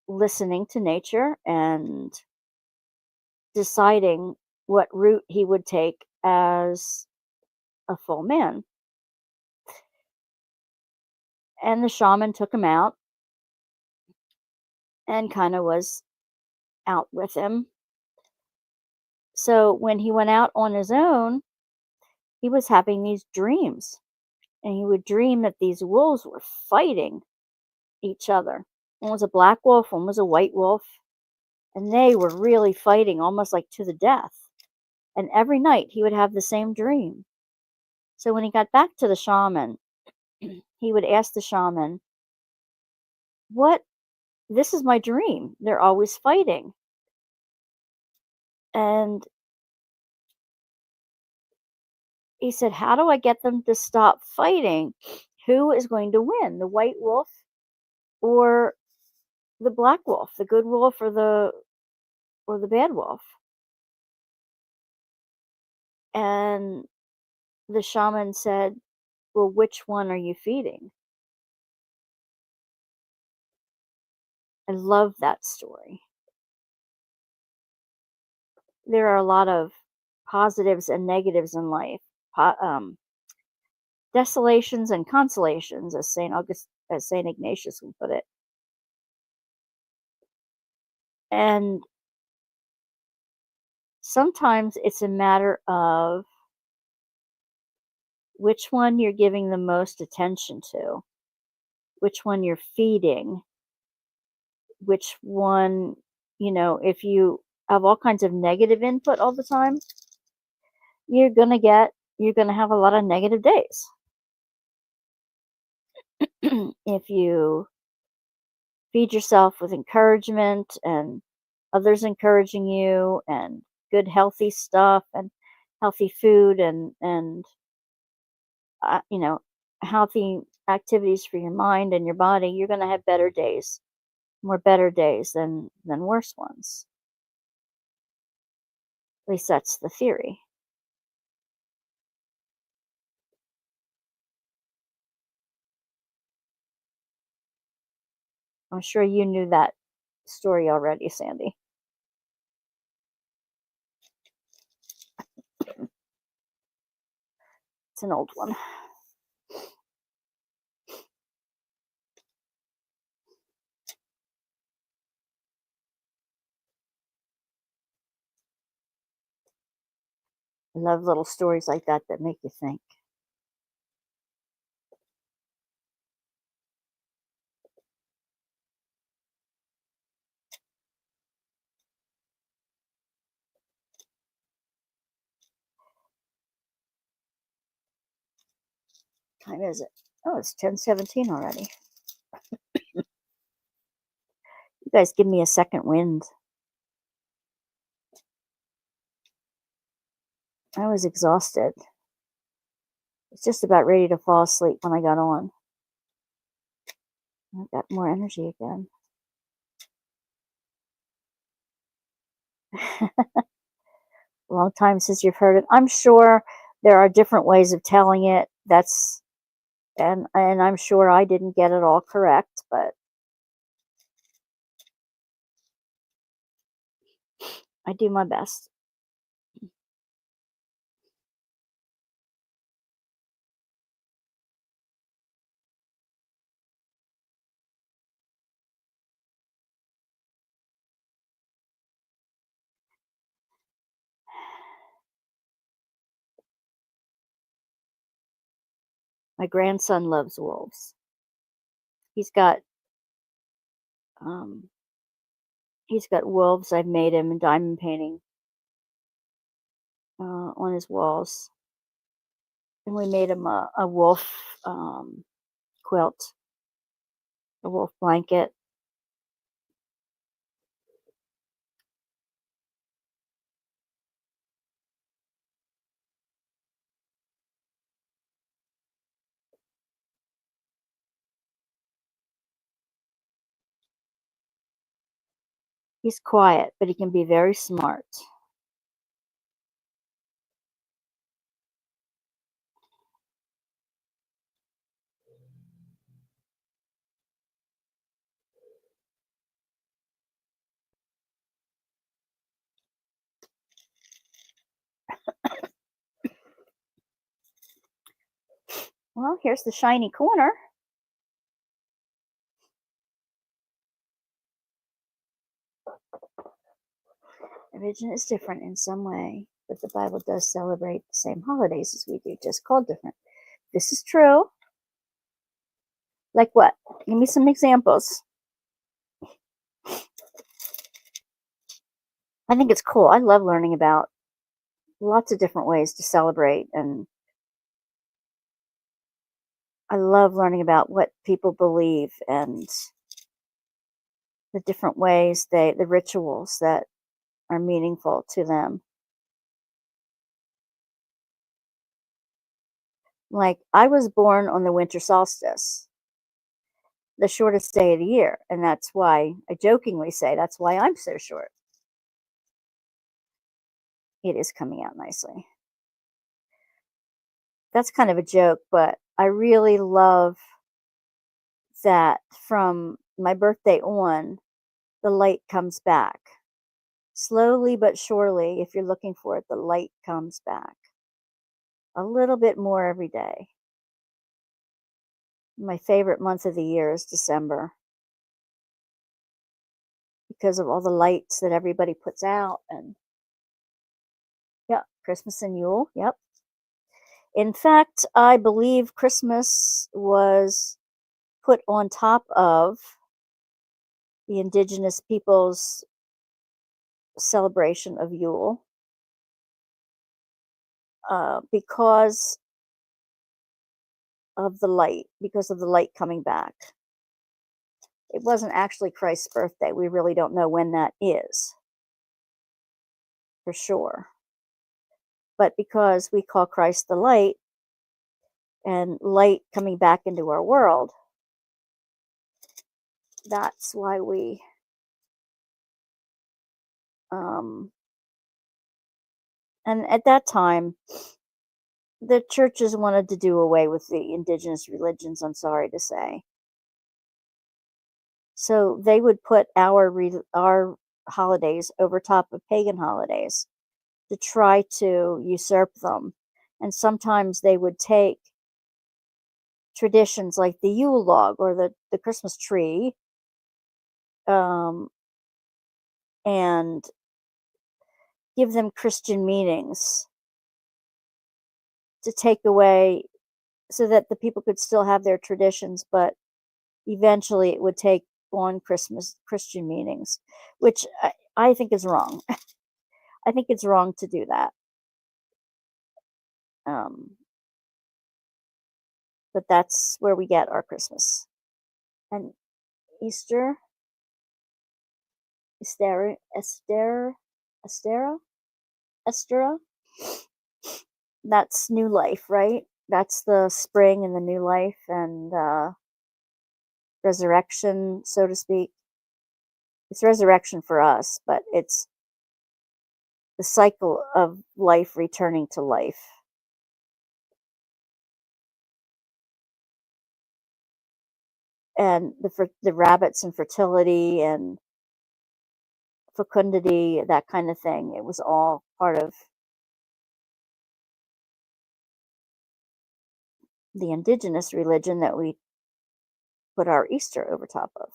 Speaker 1: listening to nature and deciding what route he would take as a full man. And the shaman took him out and kind of was out with him. So when he went out on his own, he was having these dreams. And he would dream that these wolves were fighting each other. One was a black wolf, one was a white wolf. And they were really fighting almost like to the death. And every night he would have the same dream. So when he got back to the shaman, he would ask the shaman, "What? This is my dream. They're always fighting." And he said, "How do I get them to stop fighting? Who is going to win, the white wolf or the black wolf, the good wolf or the bad wolf?" And the shaman said, "Well, which one are you feeding?" I love that story. There are a lot of positives and negatives in life. Po- um, Desolations and consolations, as Saint Ignatius would put it. And sometimes it's a matter of which one you're giving the most attention to, which one you're feeding, which one, if you have all kinds of negative input all the time, you're going to have a lot of negative days. If you feed yourself with encouragement and others encouraging you and good healthy stuff and healthy food and you know healthy activities for your mind and your body, you're going to have better days, more better days than worse ones. At least that's the theory. I'm sure you knew that story already, Sandy. It's an old one. I love little stories like that make you think. What time is it? Oh, it's 10:17 already. You guys give me a second wind. I was exhausted. I was just about ready to fall asleep when I got on. I got more energy again. Long time since you've heard it. I'm sure there are different ways of telling it. And I'm sure I didn't get it all correct, but I do my best. My grandson loves wolves. He's got um he's got wolves. I've made him in diamond painting on his walls, and we made him a wolf quilt, a wolf blanket. He's quiet, but he can be very smart. Well, here's the shiny corner. Religion is different in some way, but the Bible does celebrate the same holidays as we do, just called different. This is true. Like what? Give me some examples. I think it's cool. I love learning about lots of different ways to celebrate, and I love learning about what people believe and the different ways the rituals that are meaningful to them. Like, I was born on the winter solstice, the shortest day of the year, and that's why I jokingly say that's why I'm so short. It is coming out nicely. That's kind of a joke, but I really love that from my birthday on, the light comes back. Slowly but surely, if you're looking for it, the light comes back. A little bit more every day. My favorite month of the year is December because of all the lights that everybody puts out. And yeah, Christmas and Yule. Yep. In fact, I believe Christmas was put on top of the indigenous people's celebration of Yule because because of the light coming back. It wasn't actually Christ's birthday. We really don't know when that is for sure. But because we call Christ the light and light coming back into our world, that's why we and at that time the churches wanted to do away with the indigenous religions, I'm sorry to say. So they would put our holidays over top of pagan holidays to try to usurp them. And sometimes they would take traditions like the Yule log or the Christmas tree um, and give them Christian meanings to take away so that the people could still have their traditions, but eventually it would take on Christian meanings, which I think is wrong. I think it's wrong to do that. Um, but that's where we get our Christmas and Easter. Estera. That's new life, right? That's the spring and the new life and resurrection, so to speak. It's resurrection for us, but it's the cycle of life returning to life. And the rabbits and fertility and fecundity, that kind of thing. It was all part of the indigenous religion that we put our Easter over top of.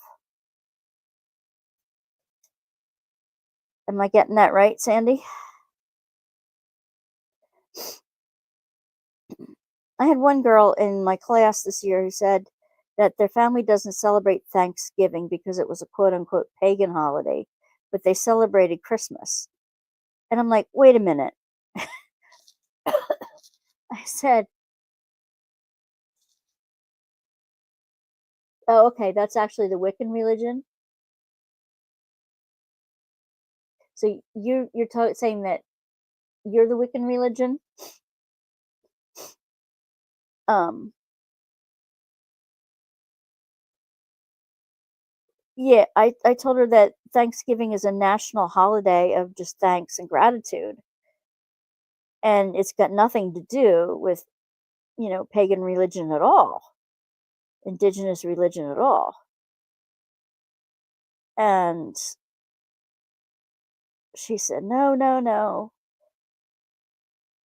Speaker 1: Am I getting that right, Sandy? I had one girl in my class this year who said that their family doesn't celebrate Thanksgiving because it was a quote unquote pagan holiday, but they celebrated Christmas. And I'm like, wait a minute. I said, oh, okay, that's actually the Wiccan religion. So you're saying that you're the Wiccan religion? Um, Yeah, I told her that Thanksgiving is a national holiday of just thanks and gratitude, and it's got nothing to do with, pagan religion at all, indigenous religion at all. And she said, "No, no, no.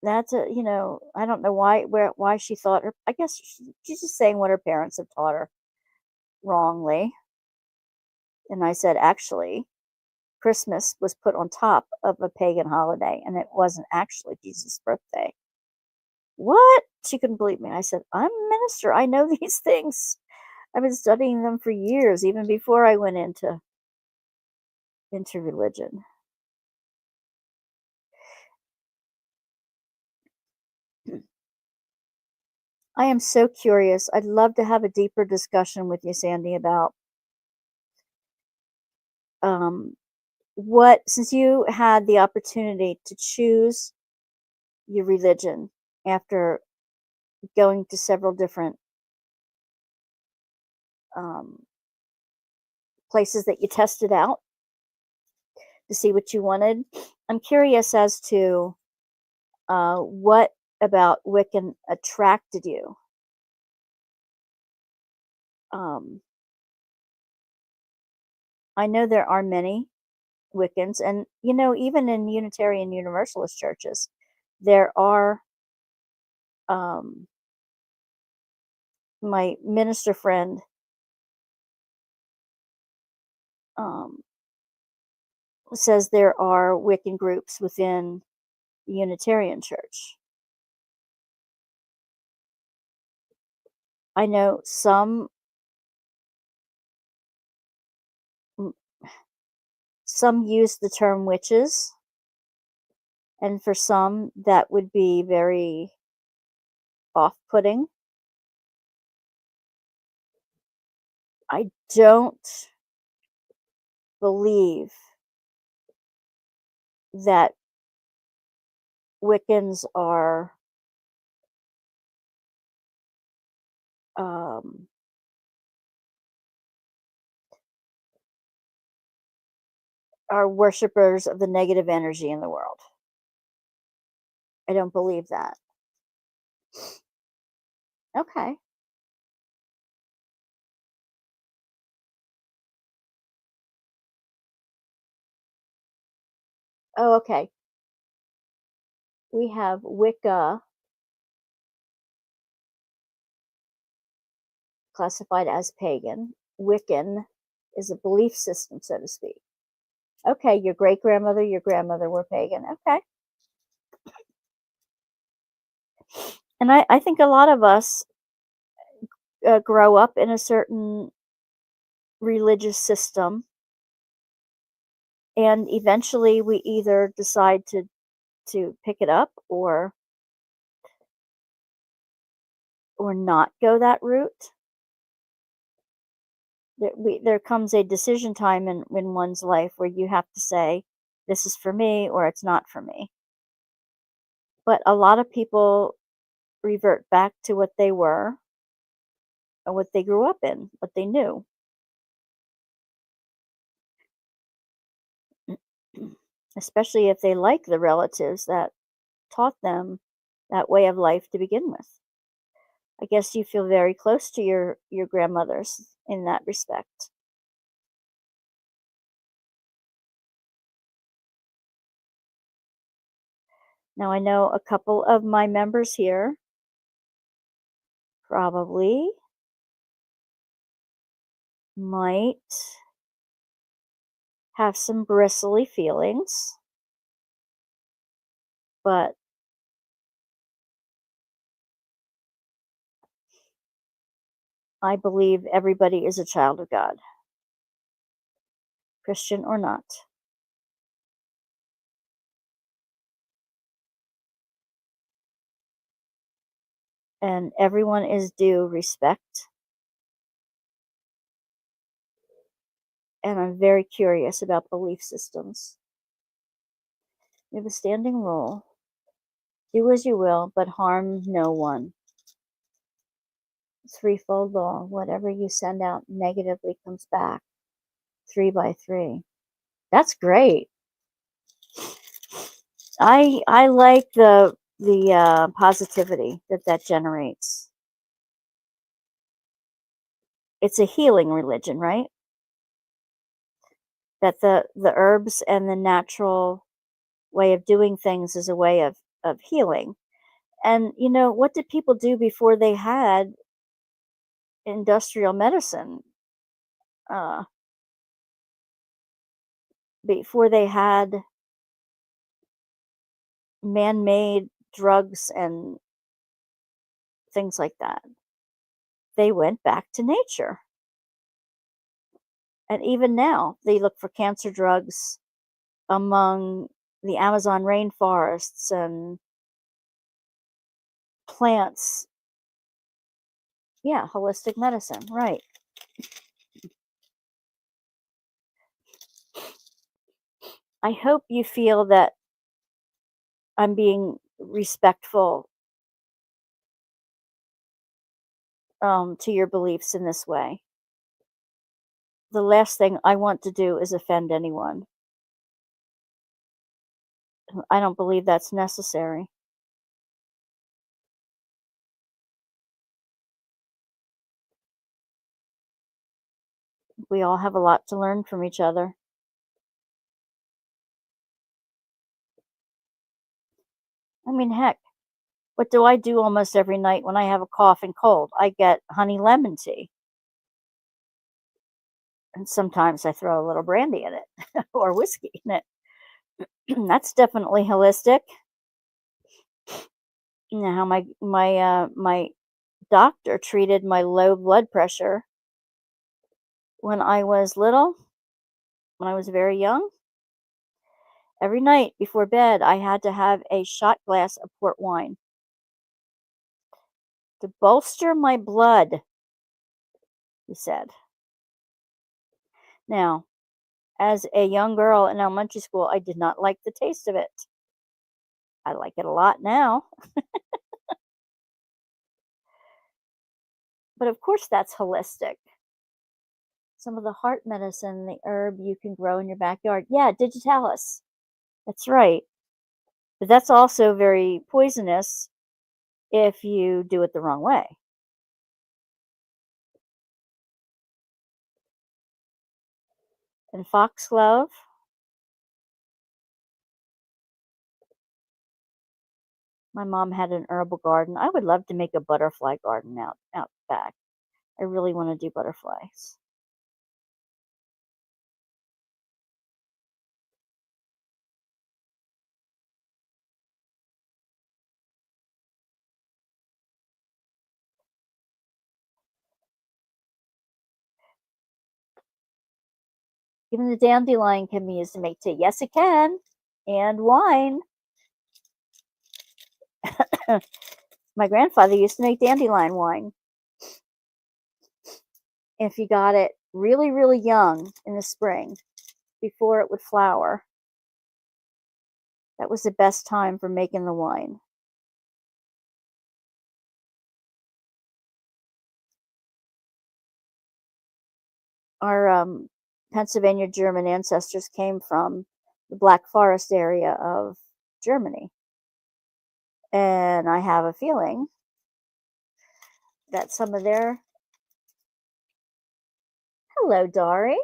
Speaker 1: That's I don't know why she thought her. I guess she's just saying what her parents have taught her wrongly." And I said, "Actually, Christmas was put on top of a pagan holiday, and it wasn't actually Jesus' birthday." What? She couldn't believe me. I said, "I'm a minister. I know these things. I've been studying them for years, even before I went into religion." I am so curious. I'd love to have a deeper discussion with you, Sandy, about um, what, since you had the opportunity to choose your religion after going to several different um, places that you tested out to see what you wanted. I'm curious as to what about Wiccan attracted you. Um, I know there are many Wiccans, and even in Unitarian Universalist churches, there are. Um, my minister friend um, says there are Wiccan groups within the Unitarian Church. I know mm, some use the term witches, and for some that would be very off-putting. I don't believe that Wiccans um, are worshippers of the negative energy in the world. I don't believe that. Okay. Oh, okay. We have Wicca classified as pagan. Wiccan is a belief system, so to speak. Okay, your great grandmother, your grandmother were pagan. Okay. And I think a lot of us grow up in a certain religious system, and eventually we either decide to pick it up or not go that route. There comes a decision time in one's life where you have to say, this is for me or it's not for me. But a lot of people revert back to what they were or what they grew up in, what they knew. Especially if they like the relatives that taught them that way of life to begin with. I guess you feel very close to your grandmothers in that respect. Now I know a couple of my members here probably might have some bristly feelings, but I believe everybody is a child of God, Christian or not. And everyone is due respect. And I'm very curious about belief systems. We have a standing rule: do as you will, but harm no one. Threefold law: whatever you send out negatively comes back. 3 by 3. That's great. I like the positivity that generates. It's a healing religion, right? That the herbs and the natural way of doing things is a way of healing. And what did people do before they had industrial medicine? Uh, Before they had man-made drugs and things like that, they went back to nature. And even now, they look for cancer drugs among the Amazon rainforests and plants. Yeah, holistic medicine, right. I hope you feel that I'm being respectful to your beliefs in this way. The last thing I want to do is offend anyone. I don't believe that's necessary. We all have a lot to learn from each other. I mean, heck, what do I do almost every night when I have a cough and cold? I get honey lemon tea. And sometimes I throw a little brandy in it or whiskey in it. That's definitely holistic. How my doctor treated my low blood pressure when I was little, when I was very young. Every night before bed, I had to have a shot glass of port wine to bolster my blood, he said. Now, as a young girl in elementary school, I did not like the taste of it. I like it a lot now. But of course, that's holistic. Some of the heart medicine, the herb you can grow in your backyard. Yeah, digitalis. That's right. But that's also very poisonous if you do it the wrong way. And foxglove, my mom had an herbal garden. I would love to make a butterfly garden out back. I really want to do butterflies. Even the dandelion can be used to make tea. Yes, it can. And wine. My grandfather used to make dandelion wine. If you got it really, really young in the spring, before it would flower, that was the best time for making the wine. Our Pennsylvania German ancestors came from the Black Forest area of Germany. And I have a feeling that some of their. Hello, Dari.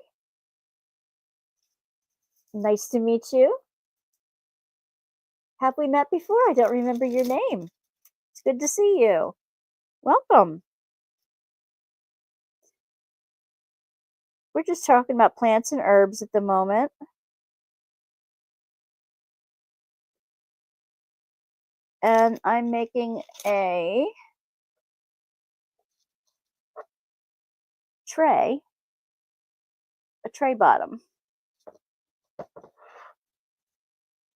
Speaker 1: Nice to meet you. Have we met before? I don't remember your name. It's good to see you. Welcome. We're just talking about plants and herbs at the moment. And I'm making a tray bottom.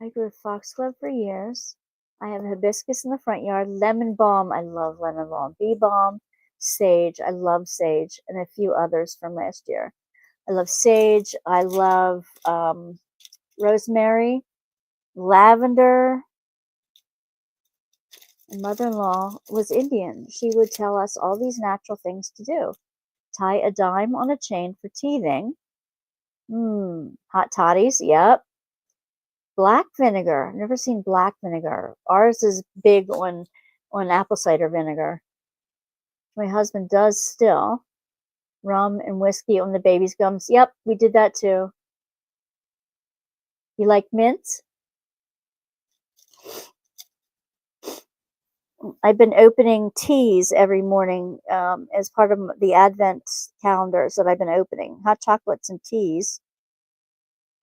Speaker 1: I grew foxglove for years. I have hibiscus in the front yard, lemon balm. I love lemon balm. Bee balm, sage. I love sage, and a few others from last year. I love sage. I love rosemary, lavender. My mother-in-law was Indian. She would tell us all these natural things to do. Tie a dime on a chain for teething. Hot toddies. Yep. Black vinegar. Never seen black vinegar. Ours is big on apple cider vinegar. My husband does still. Rum and whiskey on the baby's gums. Yep, we did that too. You like mint? I've been opening teas every morning as part of the Advent calendars that I've been opening. Hot chocolates and teas.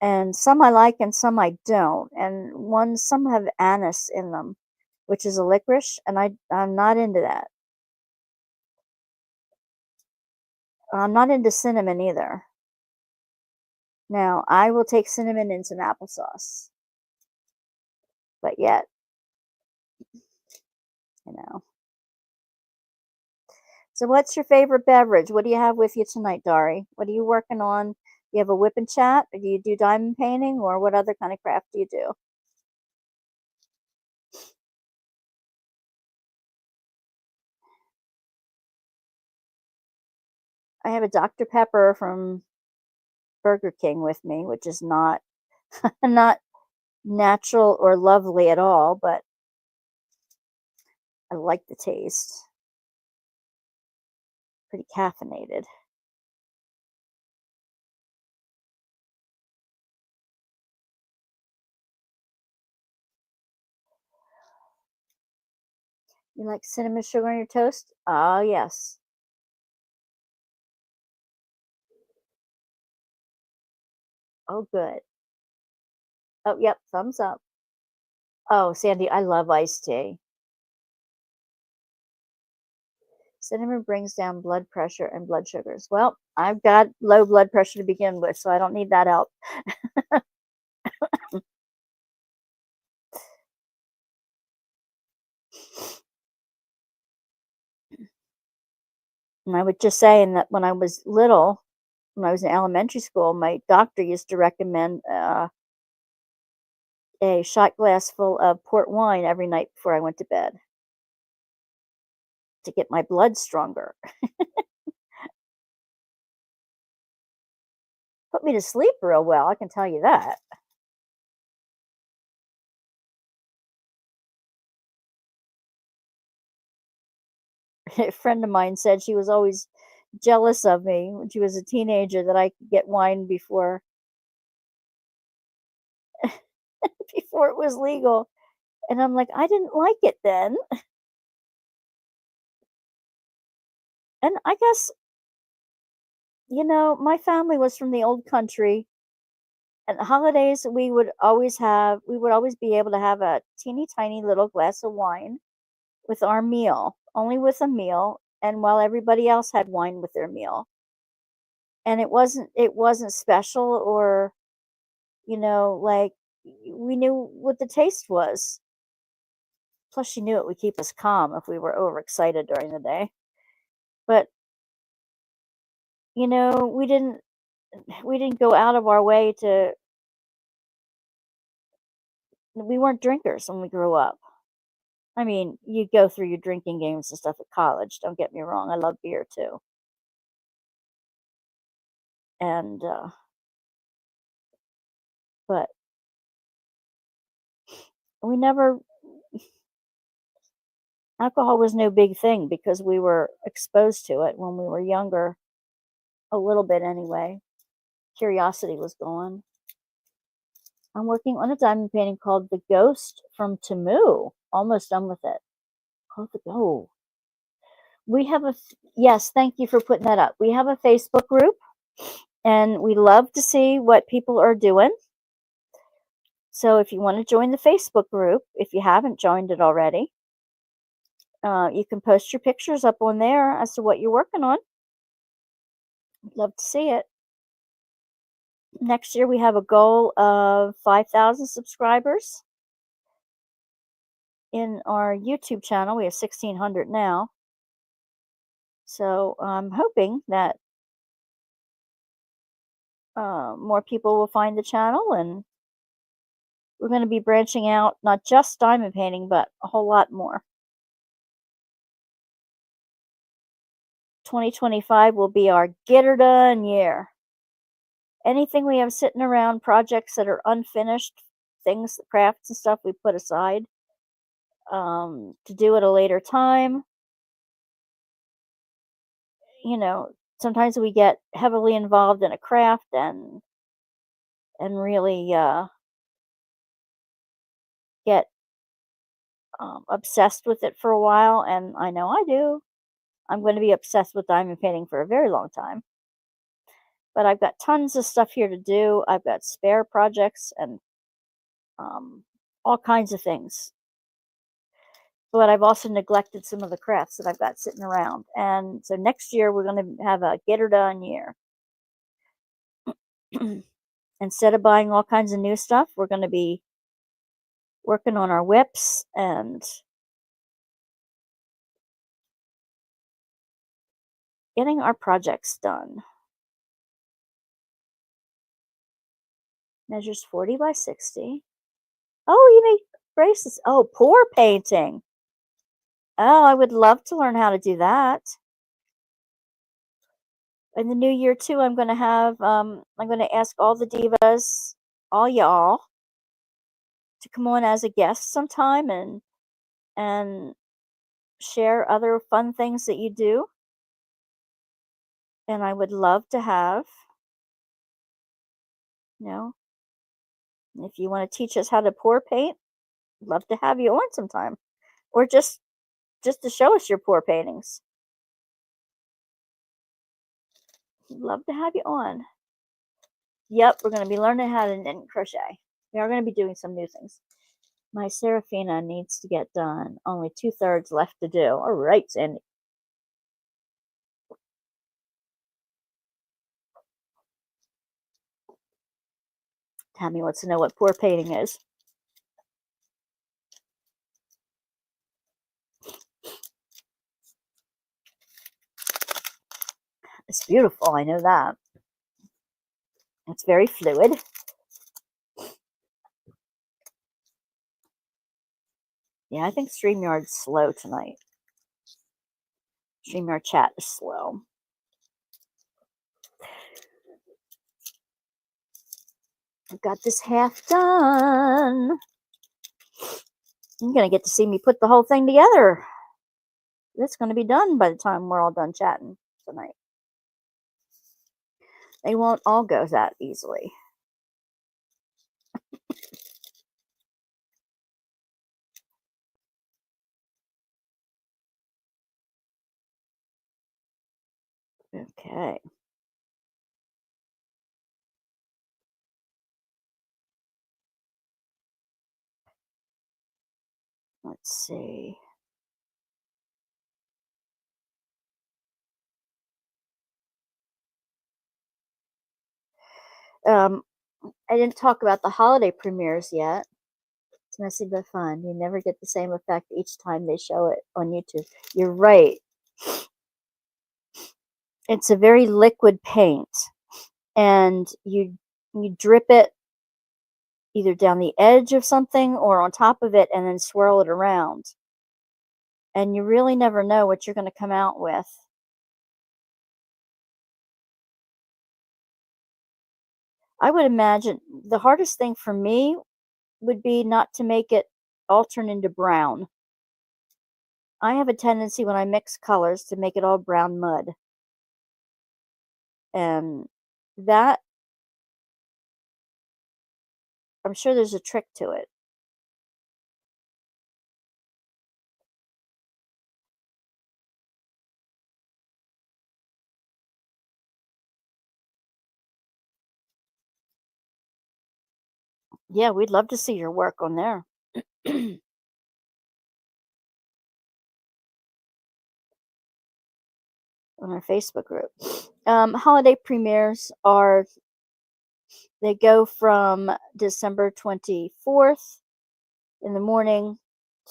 Speaker 1: And some I like and some I don't. And some have anise in them, which is a licorice, and I'm not into that. I'm not into cinnamon either. Now, I will take cinnamon in some applesauce, but yet, you know. So, what's your favorite beverage? What do you have with you tonight, Dari? What are you working on? You have a whip and chat, or do you do diamond painting, or what other kind of craft do you do? I have a Dr. Pepper from Burger King with me, which is not not natural or lovely at all, but I like the taste. Pretty caffeinated. You like cinnamon sugar on your toast? Oh, yes. Oh, good. Oh, yep. Thumbs up. Oh, Sandy, I love iced tea. Cinnamon brings down blood pressure and blood sugars. Well, I've got low blood pressure to begin with, so I don't need that help. And I was just saying that when I was little, when I was in elementary school, my doctor used to recommend a shot glass full of port wine every night before I went to bed to get my blood stronger. Put me to sleep real well, I can tell you that. A friend of mine said she was always jealous of me when she was a teenager that I could get wine before before it was legal. And I'm like, I didn't like it then. And I guess, my family was from the old country, and the holidays we would always be able to have a teeny tiny little glass of wine with our meal, only with a meal, and while everybody else had wine with their meal. And it wasn't special, or like, we knew what the taste was. Plus, she knew it would keep us calm if we were overexcited during the day. But we didn't go out of our way to. We weren't drinkers when we grew up. I mean, you go through your drinking games and stuff at college. Don't get me wrong. I love beer too, and but we never. Alcohol was no big thing because we were exposed to it when we were younger, a little bit anyway. Curiosity was gone. I'm working on a diamond painting called The Ghost from Tamu. Almost done with it. Called the Go. We have yes, thank you for putting that up. We have a Facebook group, and we love to see what people are doing. So if you want to join the Facebook group, if you haven't joined it already, you can post your pictures up on there as to what you're working on. I'd love to see it. Next year, we have a goal of 5,000 subscribers in our YouTube channel. We have 1,600 now. So I'm hoping that more people will find the channel, and we're going to be branching out, not just diamond painting, but a whole lot more. 2025 will be our get her done year. anything we have sitting around, projects that are unfinished, things, crafts and stuff we put aside to do at a later time. You know, sometimes we get heavily involved in a craft and really get obsessed with it for a while, and I know I do. I'm going to be obsessed with diamond painting for a very long time. But I've got tons of stuff here to do. I've got spare projects and all kinds of things. But I've also neglected some of the crafts that I've got sitting around. And so next year we're going to have a get her done year. Instead of buying all kinds of new stuff, we're going to be working on our whips and getting our projects done. Measures 40 by 60. Oh, you make bracelets. Oh, pour painting. Oh, I would love to learn how to do that. In the new year too, I'm going to have I'm going to ask all the divas, all y'all, to come on as a guest sometime and share other fun things that you do. And I would love to have, you know, if you want to teach us how to pour paint, love to have you on sometime, or just to show us your pour paintings. Love to have you on. Yep, we're going to be learning how to knit and crochet. We are going to be doing some new things. My Serafina needs to get done. Only 2/3 left to do. All right, Sandy. Tammy wants to know what pour painting is. It's beautiful, I know that. It's very fluid. Yeah, I think StreamYard's slow tonight. StreamYard chat is slow. I've got this half done. You're going to get to see me put the whole thing together. It's going to be done by the time we're all done chatting tonight. They won't all go that easily. Okay. Let's see. I didn't talk about the holiday premieres yet. It's messy but fun. You never get the same effect each time they show it on YouTube. You're right. It's a very liquid paint, and you drip it either down the edge of something or on top of it and then swirl it around. And you really never know what you're going to come out with. I would imagine the hardest thing for me would be not to make it all turn into brown. I have a tendency when I mix colors to make it all brown mud. And that, I'm sure there's a trick to it. Yeah, we'd love to see your work on there. On our Facebook group. Holiday premieres they go from December 24th in the morning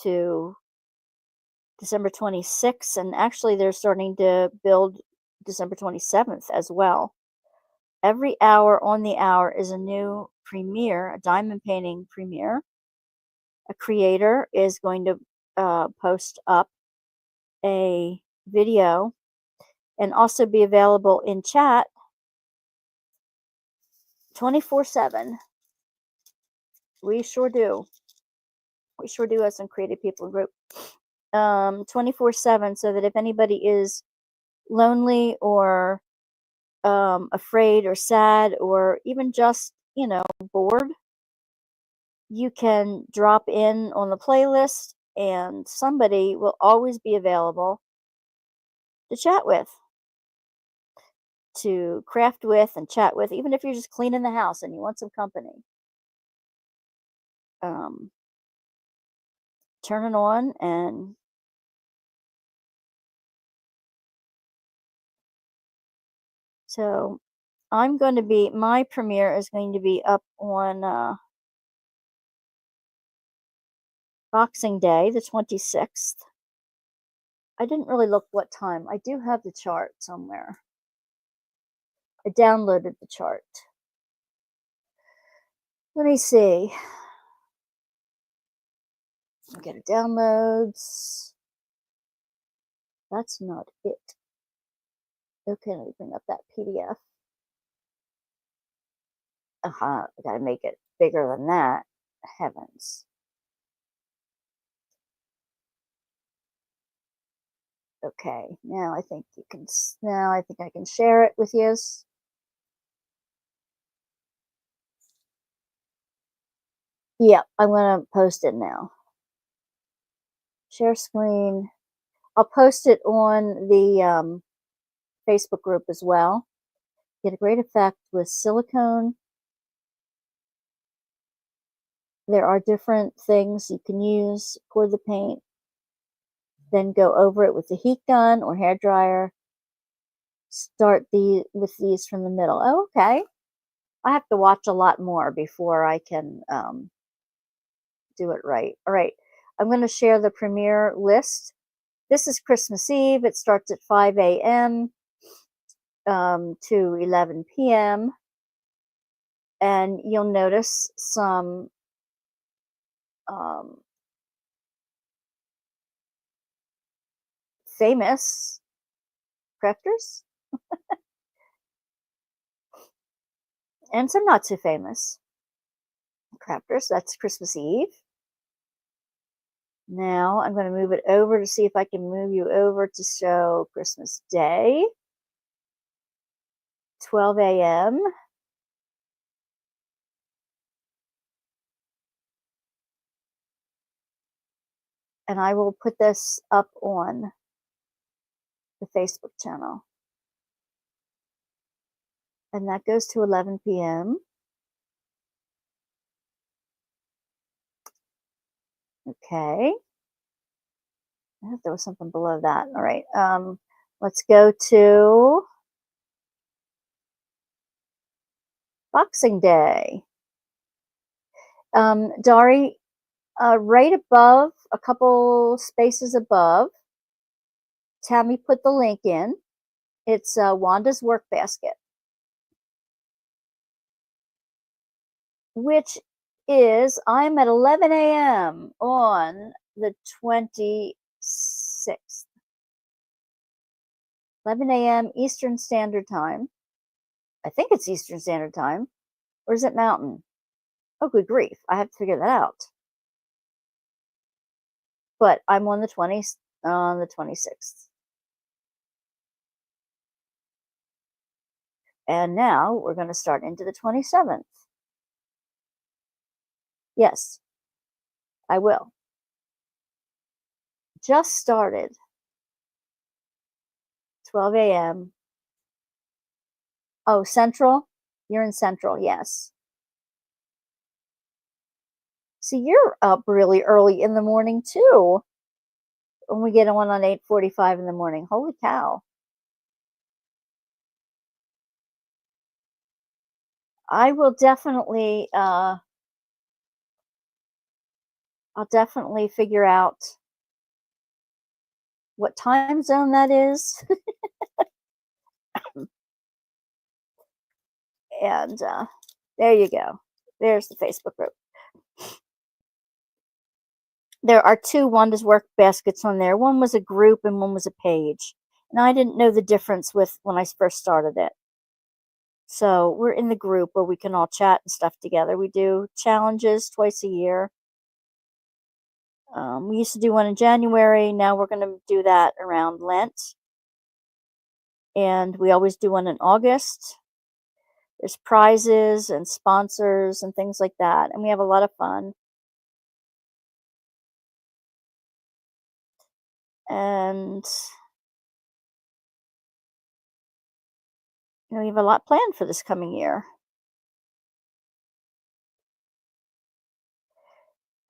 Speaker 1: to December 26th, and actually they're starting to build December 27th as well. Every hour on the hour is a new premiere, a diamond painting premiere. A creator is going to post up a video and also be available in chat 24/7. We sure do. We sure do have some creative people in group. 24/7, so that if anybody is lonely or afraid or sad or even just, bored, you can drop in on the playlist and somebody will always be available to chat with, to craft with and chat with, even if you're just cleaning the house and you want some company. Um, Turn it on and so my premiere is going to be up on Boxing Day, the 26th. I didn't really look what time. I do have the chart somewhere. I downloaded the chart. Let me see. I'll get it downloads. That's not it. Okay, let me bring up that PDF. I gotta make it bigger than that. Heavens. Okay, now I think I can share it with you. Yeah, I'm gonna post it now. Share screen. I'll post it on the Facebook group as well. Get a great effect with silicone. There are different things you can use. Pour the paint, then go over it with the heat gun or hair dryer. Start with these from the middle. Oh, okay. I have to watch a lot more before I can do it right. All right. I'm going to share the premiere list. This is Christmas Eve. It starts at 5 a.m. To 11 p.m. And you'll notice some famous crafters and some not so famous crafters. That's Christmas Eve. Now I'm going to move it over to see if I can move you over to show Christmas Day, 12 a.m. And I will put this up on the Facebook channel. And that goes to 11 p.m. Okay. I thought there was something below that. All right. Let's go to Boxing Day. Dari, right above, a couple spaces above, Tammy put the link in. It's Wanda's Workbasket, which is, I'm at 11 a.m. on the 26th. 11 a.m. Eastern Standard Time. I think it's Eastern Standard Time. Or is it Mountain? Oh, good grief. I have to figure that out. But I'm on the 26th. And now we're going to start into the 27th. Yes, I will. Just started. 12 a.m. Oh, Central? You're in Central, yes. So you're up really early in the morning, too. When we get on 8:45 in the morning. Holy cow. I will definitely, I'll definitely figure out what time zone that is. And there you go. There's the Facebook group. There are two Wanda's Work Baskets on there. One was a group and one was a page. And I didn't know the difference with when I first started it. So we're in the group where we can all chat and stuff together. We do challenges twice a year. We used to do one in January. Now we're going to do that around Lent. And we always do one in August. There's prizes and sponsors and things like that. And we have a lot of fun. And, we have a lot planned for this coming year.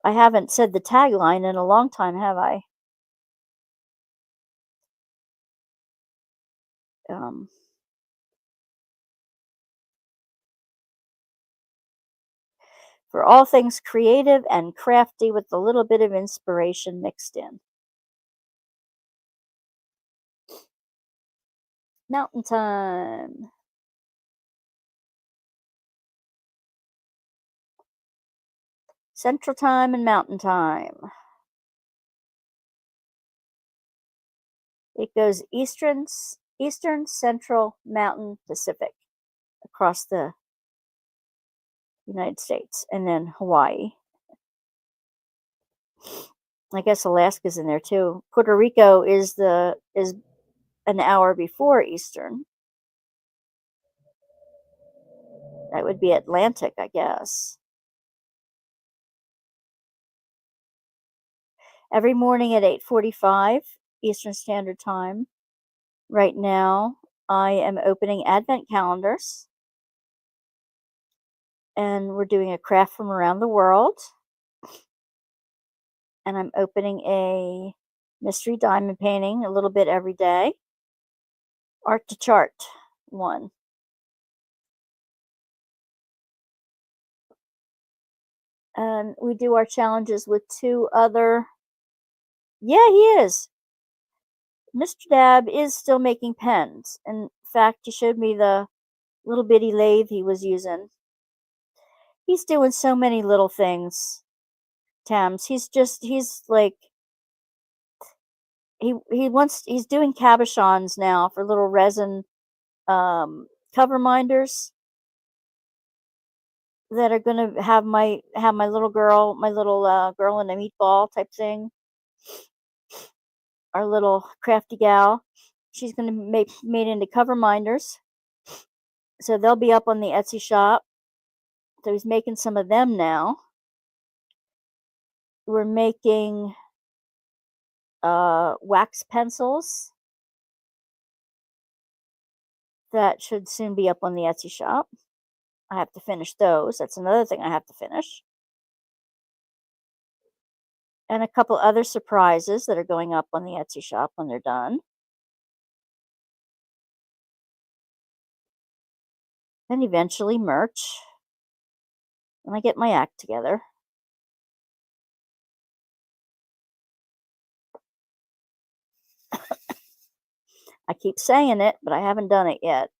Speaker 1: I haven't said the tagline in a long time, have I? Um, for all things creative and crafty with a little bit of inspiration mixed in. Mountain time. Central time and mountain time. It goes Eastern, Central, Mountain, Pacific across the United States, and then Hawaii. I guess Alaska's in there too. Puerto Rico is an hour before Eastern. That would be Atlantic, I guess. Every morning at 8:45 Eastern Standard Time. Right now, I am opening advent calendars, and we're doing a craft from around the world. And I'm opening a mystery diamond painting a little bit every day. Art to chart one. And we do our challenges with two other. Yeah, he is. Mr. Dab is still making pens. In fact, he showed me the little bitty lathe he was using. He's doing so many little things, Tams. He's like he's doing cabochons now for little resin cover minders that are gonna have my little girl, my little girl in a meatball type thing. Our little crafty gal. She's gonna make made into cover minders. So they'll be up on the Etsy shop. So he's making some of them now. We're making wax pencils that should soon be up on the Etsy shop. I have to finish those. That's another thing I have to finish. And a couple other surprises that are going up on the Etsy shop when they're done. And eventually merch when I get my act together. I keep saying it, but I haven't done it yet.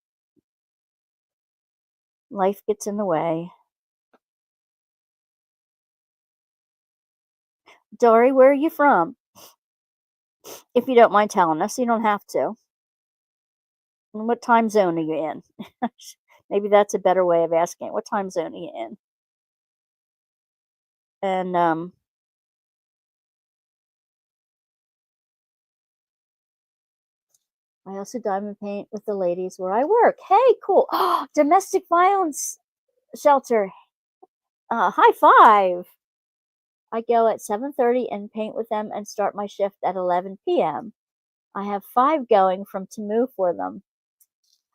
Speaker 1: Life gets in the way. Dory, where are you from? If you don't mind telling us, you don't have to. And what time zone are you in? Maybe that's a better way of asking it. What time zone are you in? And I also diamond paint with the ladies where I work. Hey, cool. Domestic violence shelter. High five. I go at 7:30 and paint with them and start my shift at 11 p.m. I have 5 going from Temu for them.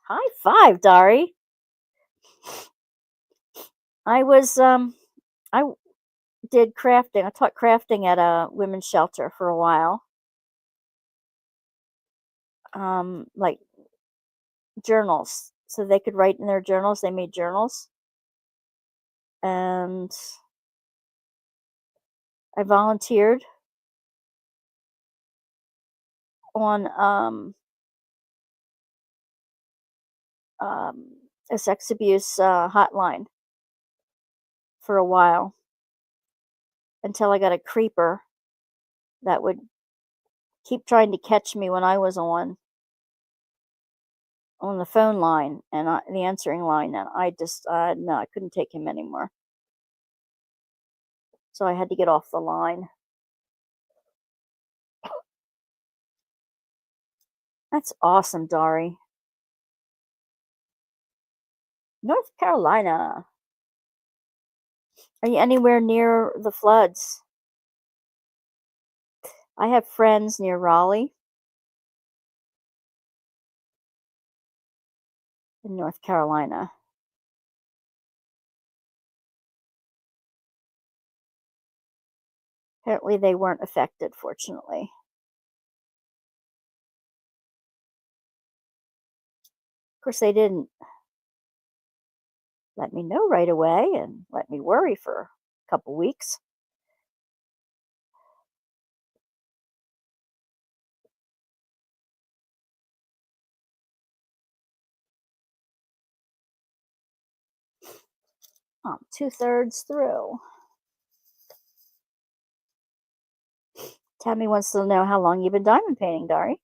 Speaker 1: High five, Dari. I was I did crafting. I taught crafting at a women's shelter for a while. Like journals, so they could write in their journals. They made journals, and I volunteered on a sex abuse hotline for a while until I got a creeper that would keep trying to catch me when I was on. on the phone line and the answering line, and I just no, I couldn't take him anymore. So I had to get off the line. That's awesome, Dari. North Carolina. Are you anywhere near the floods? I have friends near Raleigh in North Carolina. Apparently they weren't affected, fortunately. Of course, they didn't let me know right away and let me worry for a couple weeks. I'm 2/3 through. Tammy wants to know how long you've been diamond painting, Dari.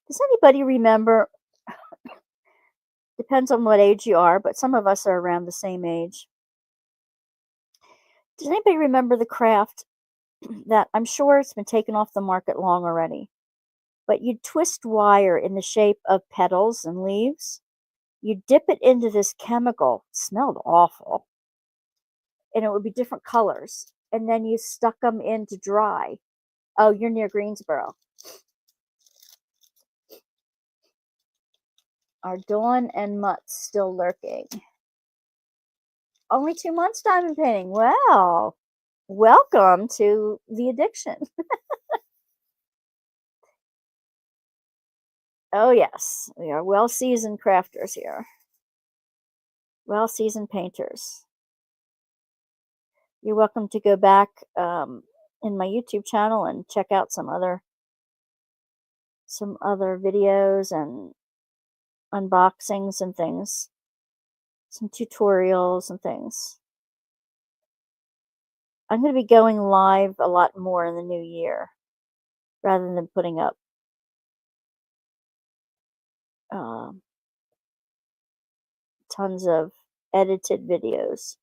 Speaker 1: Does anybody remember? Depends on what age you are, but some of us are around the same age. Does anybody remember the craft that I'm sure it's been taken off the market long already? But you'd twist wire in the shape of petals and leaves. You dip it into this chemical. It smelled awful. And it would be different colors. And then you stuck them in to dry. Oh, you're near Greensboro. Are Dawn and Mutt still lurking? Only 2 months diamond painting. Well, welcome to the addiction. Oh, yes. We are well-seasoned crafters here. Well-seasoned painters. You're welcome to go back in my YouTube channel and check out some other videos and unboxings and things. Some tutorials and things. I'm going to be going live a lot more in the new year rather than putting up tons of edited videos.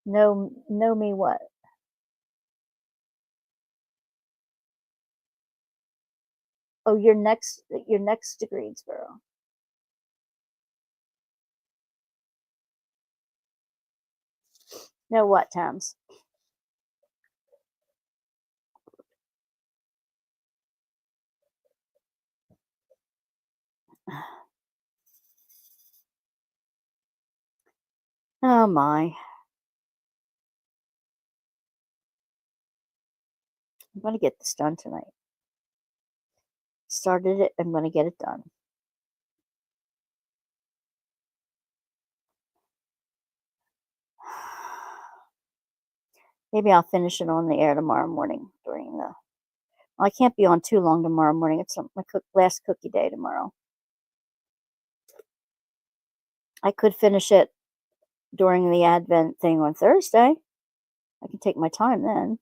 Speaker 1: Know me what? Oh, you're next to Greensboro. Know what, Tams? Oh my. I'm going to get this done tonight. Started it, I'm going to get it done. Maybe I'll finish it on the air tomorrow morning during the. Well, I can't be on too long tomorrow morning. It's my last cookie day tomorrow. I could finish it during the Advent thing on Thursday. I can take my time then.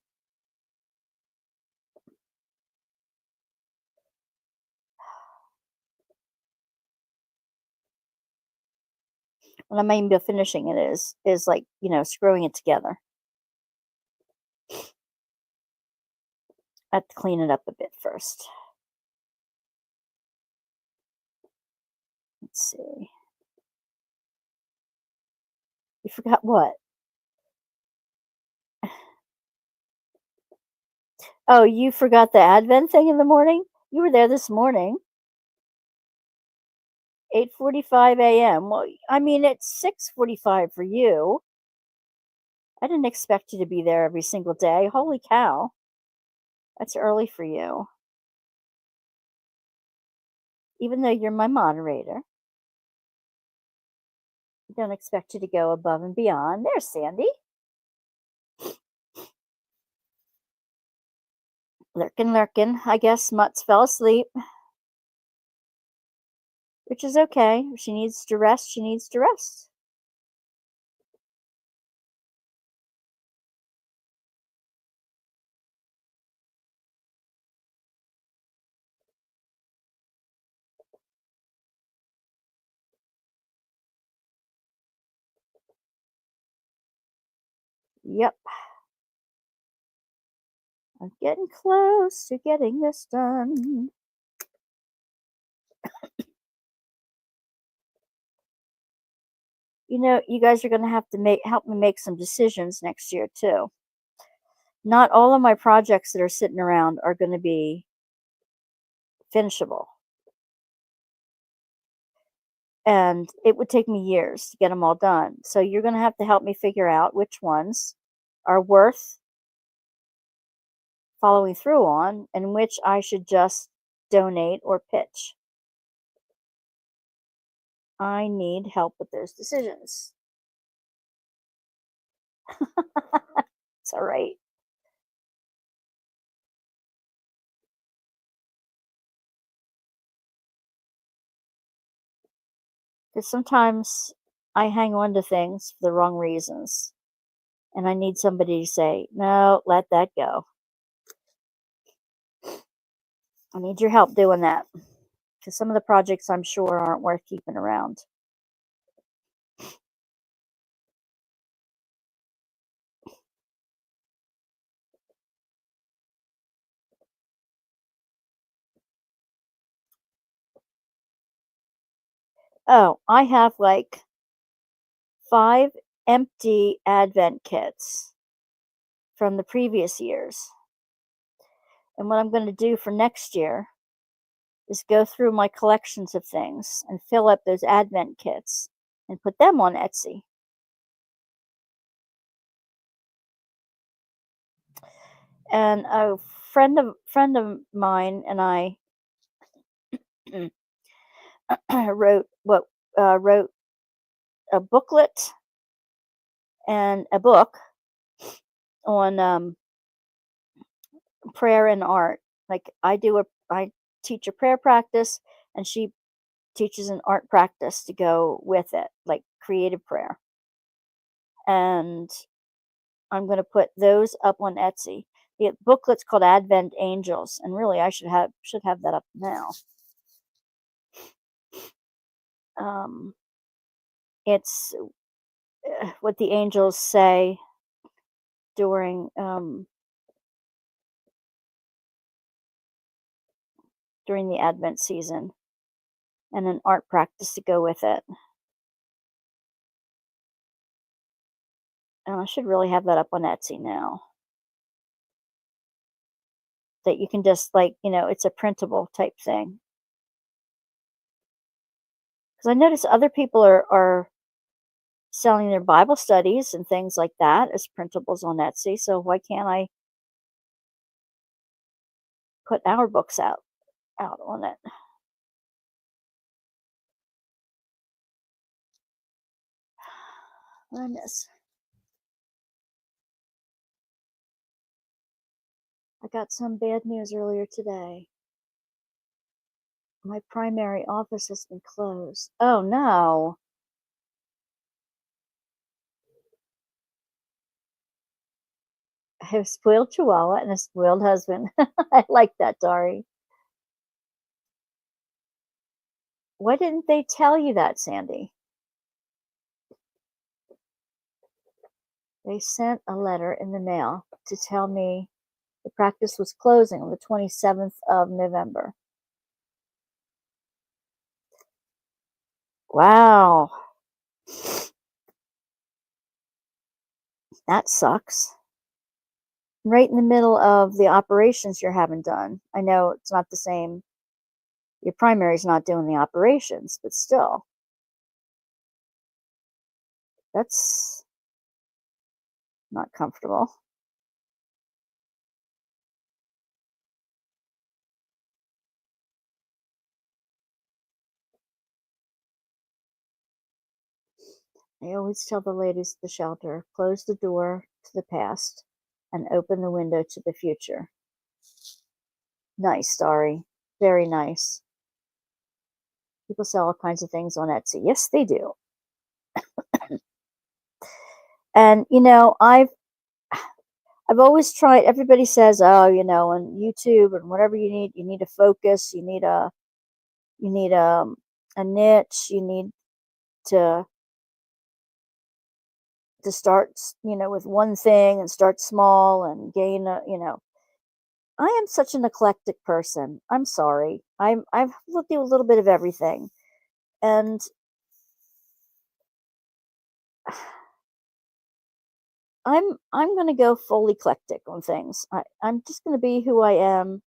Speaker 1: What I mean by finishing it is like, screwing it together. I have to clean it up a bit first. Let's see. You forgot what? Oh, you forgot the Advent thing in the morning? You were there this morning. 8:45 a.m. Well, I mean, it's 6:45 for you. I didn't expect you to be there every single day. Holy cow. That's early for you. Even though you're my moderator. I don't expect you to go above and beyond. There's Sandy. Lurking. I guess Mutz fell asleep. which is okay. If she needs to rest, she needs to rest. Yep, I'm getting close to getting this done. You guys are going to have to help me make some decisions next year too. Not all of my projects that are sitting around are going to be finishable. And it would take me years to get them all done. So you're going to have to help me figure out which ones are worth following through on and which I should just donate or pitch. I need help with those decisions. It's all right. Because sometimes I hang on to things for the wrong reasons. And I need somebody to say, no, let that go. I need your help doing that. Because some of the projects I'm sure aren't worth keeping around. Oh, I have like 5 empty Advent kits from the previous years. And what I'm going to do for next year is go through my collections of things and fill up those Advent kits and put them on Etsy. And a friend of mine and I wrote a booklet and a book on prayer and art. Like I teach a prayer practice, and she teaches an art practice to go with it, like creative prayer. And I'm going to put those up on Etsy. The booklet's called Advent Angels, and really I should have that up now. It's what the angels say during the Advent season, and an art practice to go with it. And I should really have that up on Etsy now. That you can just it's a printable type thing. Because I notice other people are selling their Bible studies and things like that as printables on Etsy. So why can't I put our books out on it? Goodness. I got some bad news earlier today. My primary office has been closed. Oh no. I have a spoiled chihuahua and a spoiled husband. I like that, Dari. Why didn't they tell you that, Sandy? They sent a letter in the mail to tell me the practice was closing on the 27th of November. Wow. That sucks. Right in the middle of the operations you're having done. I know it's not the same. Your primary's not doing the operations, but still. That's not comfortable. I always tell the ladies at the shelter, close the door to the past and open the window to the future. Nice, Dari. Very nice. People sell all kinds of things on Etsy. Yes, they do. And I've always tried. Everybody says, "Oh, on YouTube and whatever you need a focus. You need a niche. You need to start, with one thing and start small and gain I am such an eclectic person. I'm sorry. I've looked at a little bit of everything, and I'm gonna go full eclectic on things. I'm just gonna be who I am,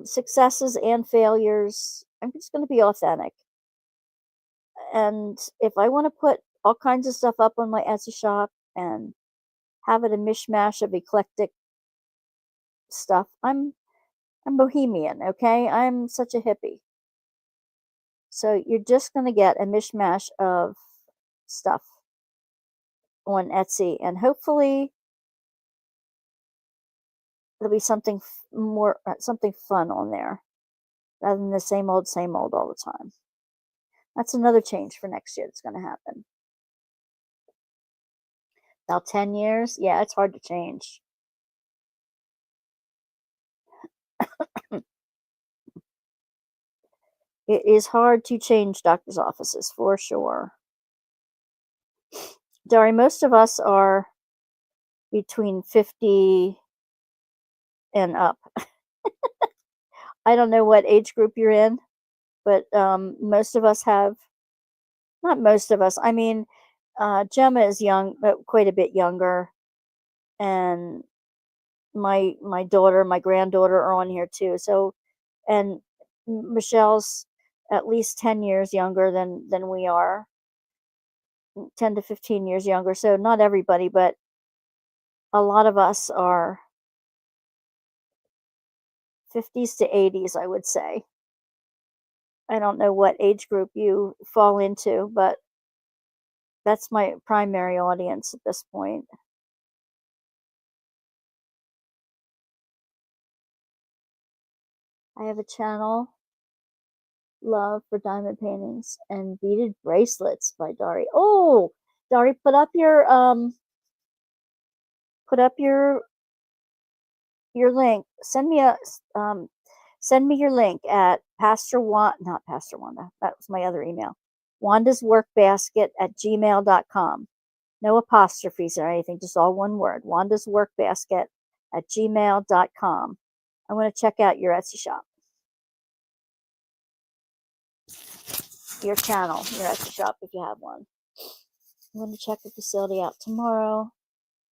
Speaker 1: successes and failures. I'm just gonna be authentic. And if I want to put all kinds of stuff up on my Etsy shop and have it a mishmash of eclectic stuff, I'm bohemian. Okay, I'm such a hippie. So you're just gonna get a mishmash of stuff on Etsy, and hopefully there'll be something more, something fun on there rather than the same old all the time. That's another change for next year that's going to happen. About 10 years, yeah, it's hard to change. It is hard to change doctor's offices for sure. Dari, most of us are between 50 and up. I don't know what age group you're in, but most of us have, not most of us, I mean, Gemma is young, but quite a bit younger. And my daughter, my granddaughter are on here too. So, and Michelle's at least 10 years younger than we are, 10 to 15 years younger. So not everybody, but a lot of us are 50s to 80s, I would say. I don't know what age group you fall into, but that's my primary audience at this point. I have a channel, Love for Diamond Paintings and Beaded Bracelets by Dari. Oh, Dari, put up your link. Send me your link at not Pastor Wanda. That was my other email. Wanda's Workbasket at gmail.com. No apostrophes or anything, just all one word. Wanda's Workbasket at gmail.com. I want to check out your Etsy shop. Your channel, your Etsy shop if you have one. I'm going to check the facility out tomorrow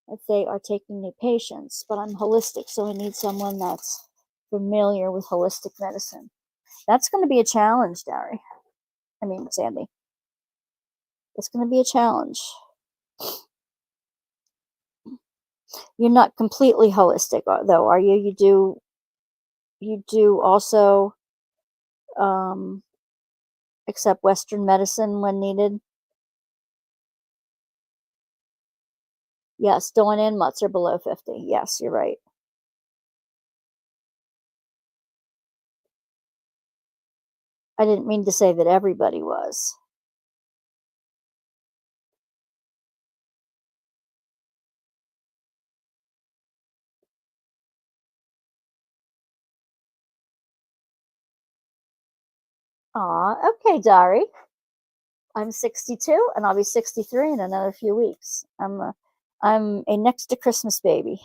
Speaker 1: if they are taking new patients, but I'm holistic, so I need someone that's familiar with holistic medicine. That's going to be a challenge, Dari. I mean, Sandy. It's going to be a challenge. You're not completely holistic, though, are you? You do also accept Western medicine when needed. Yes, Dawn and Mutz are below 50. Yes, you're right. I didn't mean to say that everybody was. Aw, okay, Dari. I'm 62 and I'll be 63 in another few weeks. I'm a next to Christmas baby.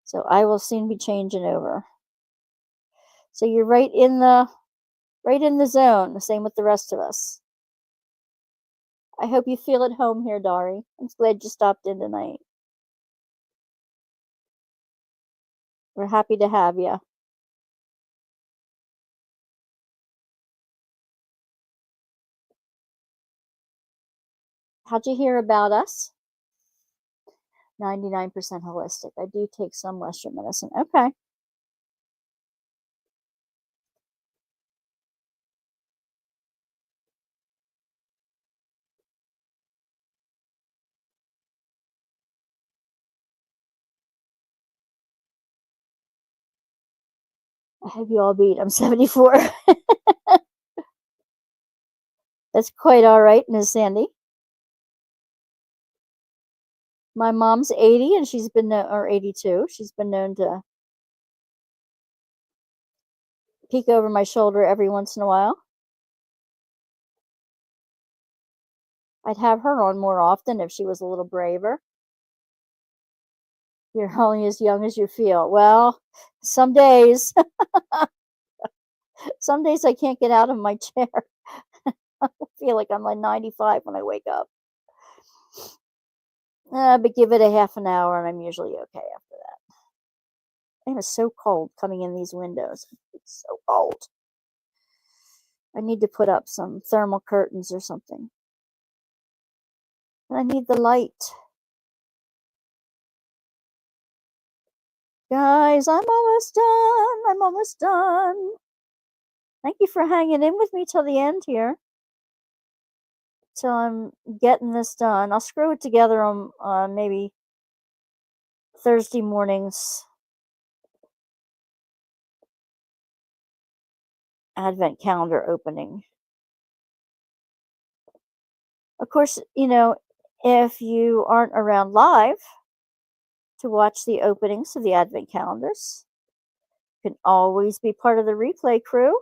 Speaker 1: So I will soon be changing over. So you're right in the zone, the same with the rest of us. I hope you feel at home here, Dari. I'm glad you stopped in tonight. We're happy to have you. How'd you hear about us? 99% holistic. I do take some Western medicine. Okay. I have you all beat. I'm 74. That's quite all right, Miss Sandy. My mom's 80 and she's been, or 82. She's been known to peek over my shoulder every once in a while. I'd have her on more often if she was a little braver. You're only as young as you feel. Well, some days, some days I can't get out of my chair. I feel like I'm like 95 when I wake up. But give it a half an hour and I'm usually okay after that. It was so cold coming in these windows. It's so cold. I need to put up some thermal curtains or something. And I need the light. Guys, I'm almost done. I'm almost done. Thank you for hanging in with me till the end here. Till I'm getting this done. I'll screw it together on maybe Thursday morning's advent calendar opening. Of course, if you aren't around live to watch the openings of the advent calendars, you can always be part of the replay crew.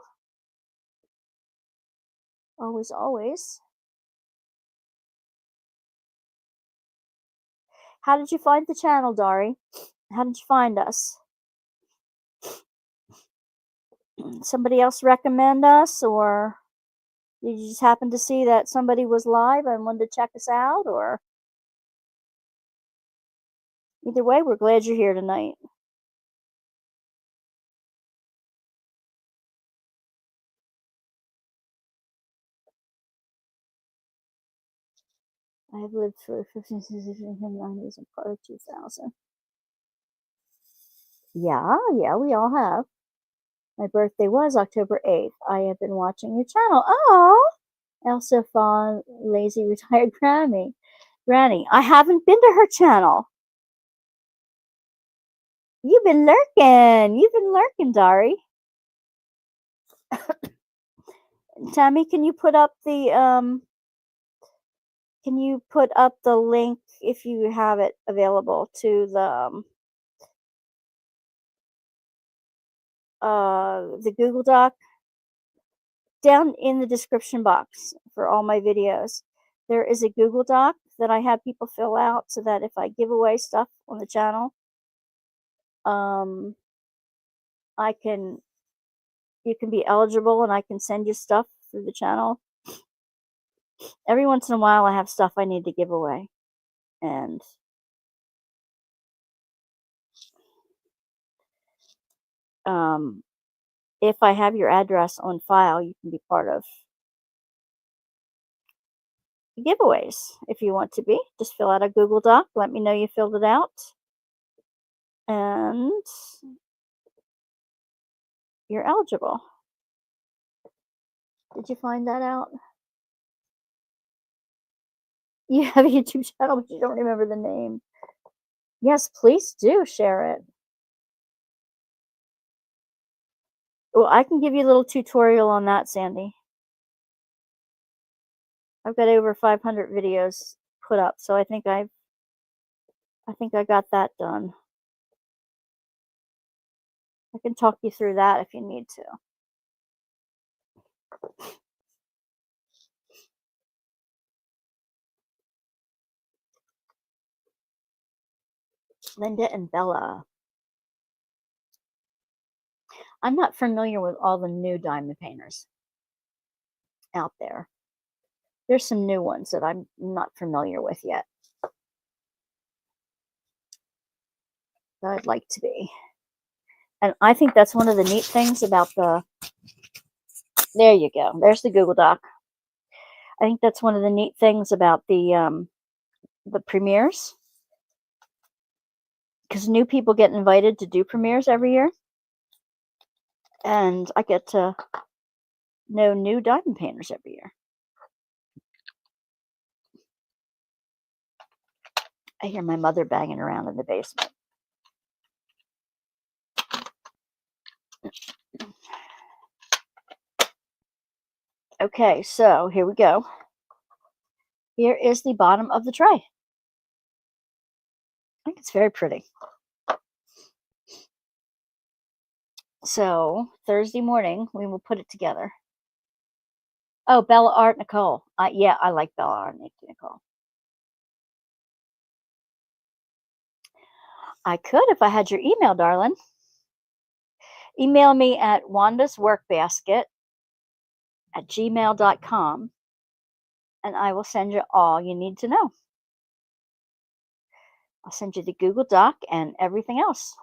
Speaker 1: Always, always. How did you find the channel, Dari? How did you find us? Somebody else recommend us, or did you just happen to see that somebody was live and wanted to check us out? Or either way, we're glad you're here tonight. I have lived through 15, 16, 90s and part of 2000. Yeah, we all have. My birthday was October 8th. I have been watching your channel. Oh, Elsa Fawn, lazy retired Granny. I haven't been to her channel. You've been lurking, Dari. Tammy, can you put up the link if you have it available to the Google Doc down in the description box for all my videos? There is a Google Doc that I have people fill out so that if I give away stuff on the channel, you can be eligible and I can send you stuff through the channel. Every once in a while I have stuff I need to give away. And if I have your address on file, you can be part of the giveaways if you want to be. Just fill out a Google Doc. Let me know you filled it out. And you're eligible. Did you find that out? You have a YouTube channel, but you don't remember the name. Yes, please do share it. Well, I can give you a little tutorial on that, Sandy. I've got over 500 videos put up, so I think I got that done. I can talk you through that if you need to. Linda and Bella. I'm not familiar with all the new diamond painters out there. There's some new ones that I'm not familiar with yet. But I'd like to be. And I think that's one of the neat things about there you go. There's the Google Doc. I think that's one of the neat things about the premieres. Because new people get invited to do premieres every year. And I get to know new diamond painters every year. I hear my mother banging around in the basement. Okay, so here we go. Here is the bottom of the tray. I think it's very pretty. So Thursday morning, we will put it together. Oh, Bella Art Nicole. Yeah, I like Bella Art Nicole. I could if I had your email, darling. Email me at wanda'sworkbasket@gmail.com and I will send you all you need to know. I'll send you the Google Doc and everything else.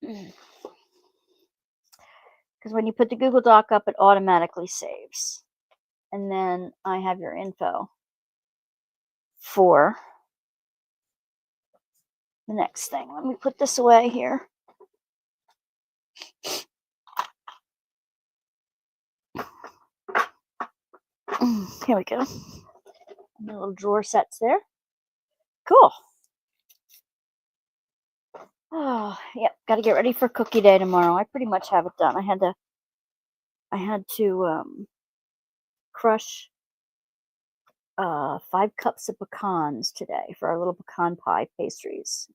Speaker 1: Because when you put the Google Doc up, it automatically saves. And then I have your info for the next thing. Let me put this away here. Here we go. The little drawer sets there. Cool. Oh, yep. Got to get ready for cookie day tomorrow. I pretty much have it done. I had to crush 5 cups of pecans today for our little pecan pie pastries.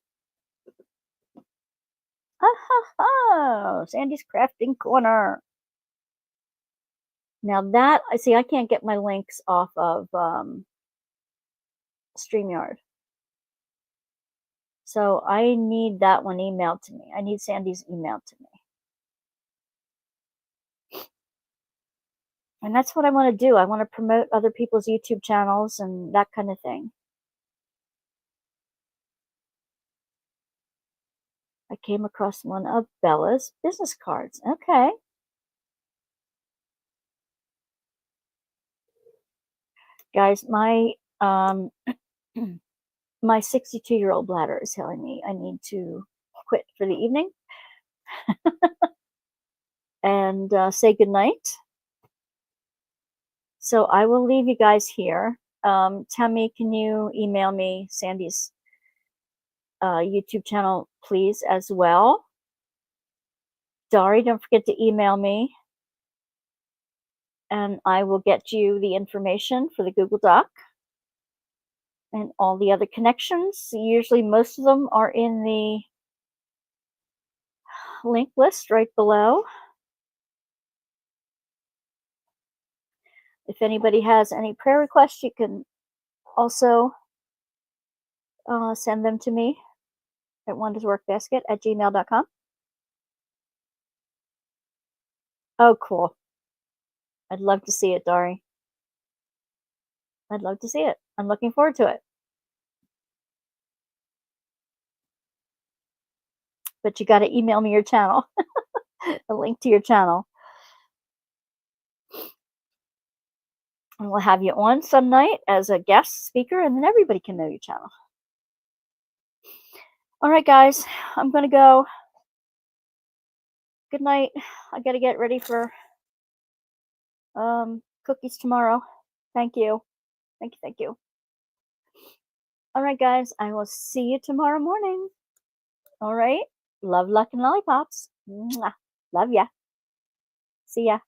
Speaker 1: Ha ha ha! Sandy's crafting corner. Now that I see, I can't get my links off of StreamYard. So I need that one emailed to me. I need Sandy's email to me. And that's what I want to do. I want to promote other people's YouTube channels and that kind of thing. I came across one of Bella's business cards. Okay. Guys, my my 62-year-old bladder is telling me I need to quit for the evening and say goodnight. So I will leave you guys here. Tammy, can you email me Sandy's YouTube channel, please, as well? Dari, don't forget to email me. And I will get you the information for the Google Doc and all the other connections. Usually most of them are in the link list right below. If anybody has any prayer requests, you can also send them to me at WANDA'sWorkBasket@gmail.com. Oh, cool. I'd love to see it, Dari. I'd love to see it. I'm looking forward to it. But you got to email me your channel, a link to your channel. And we'll have you on some night as a guest speaker, and then everybody can know your channel. All right, guys, I'm going to go. Good night. I got to get ready for cookies tomorrow. Thank you. Thank you. Thank you. All right, guys, I will see you tomorrow morning. All right. Love, luck, and lollipops. Mwah. Love ya. See ya.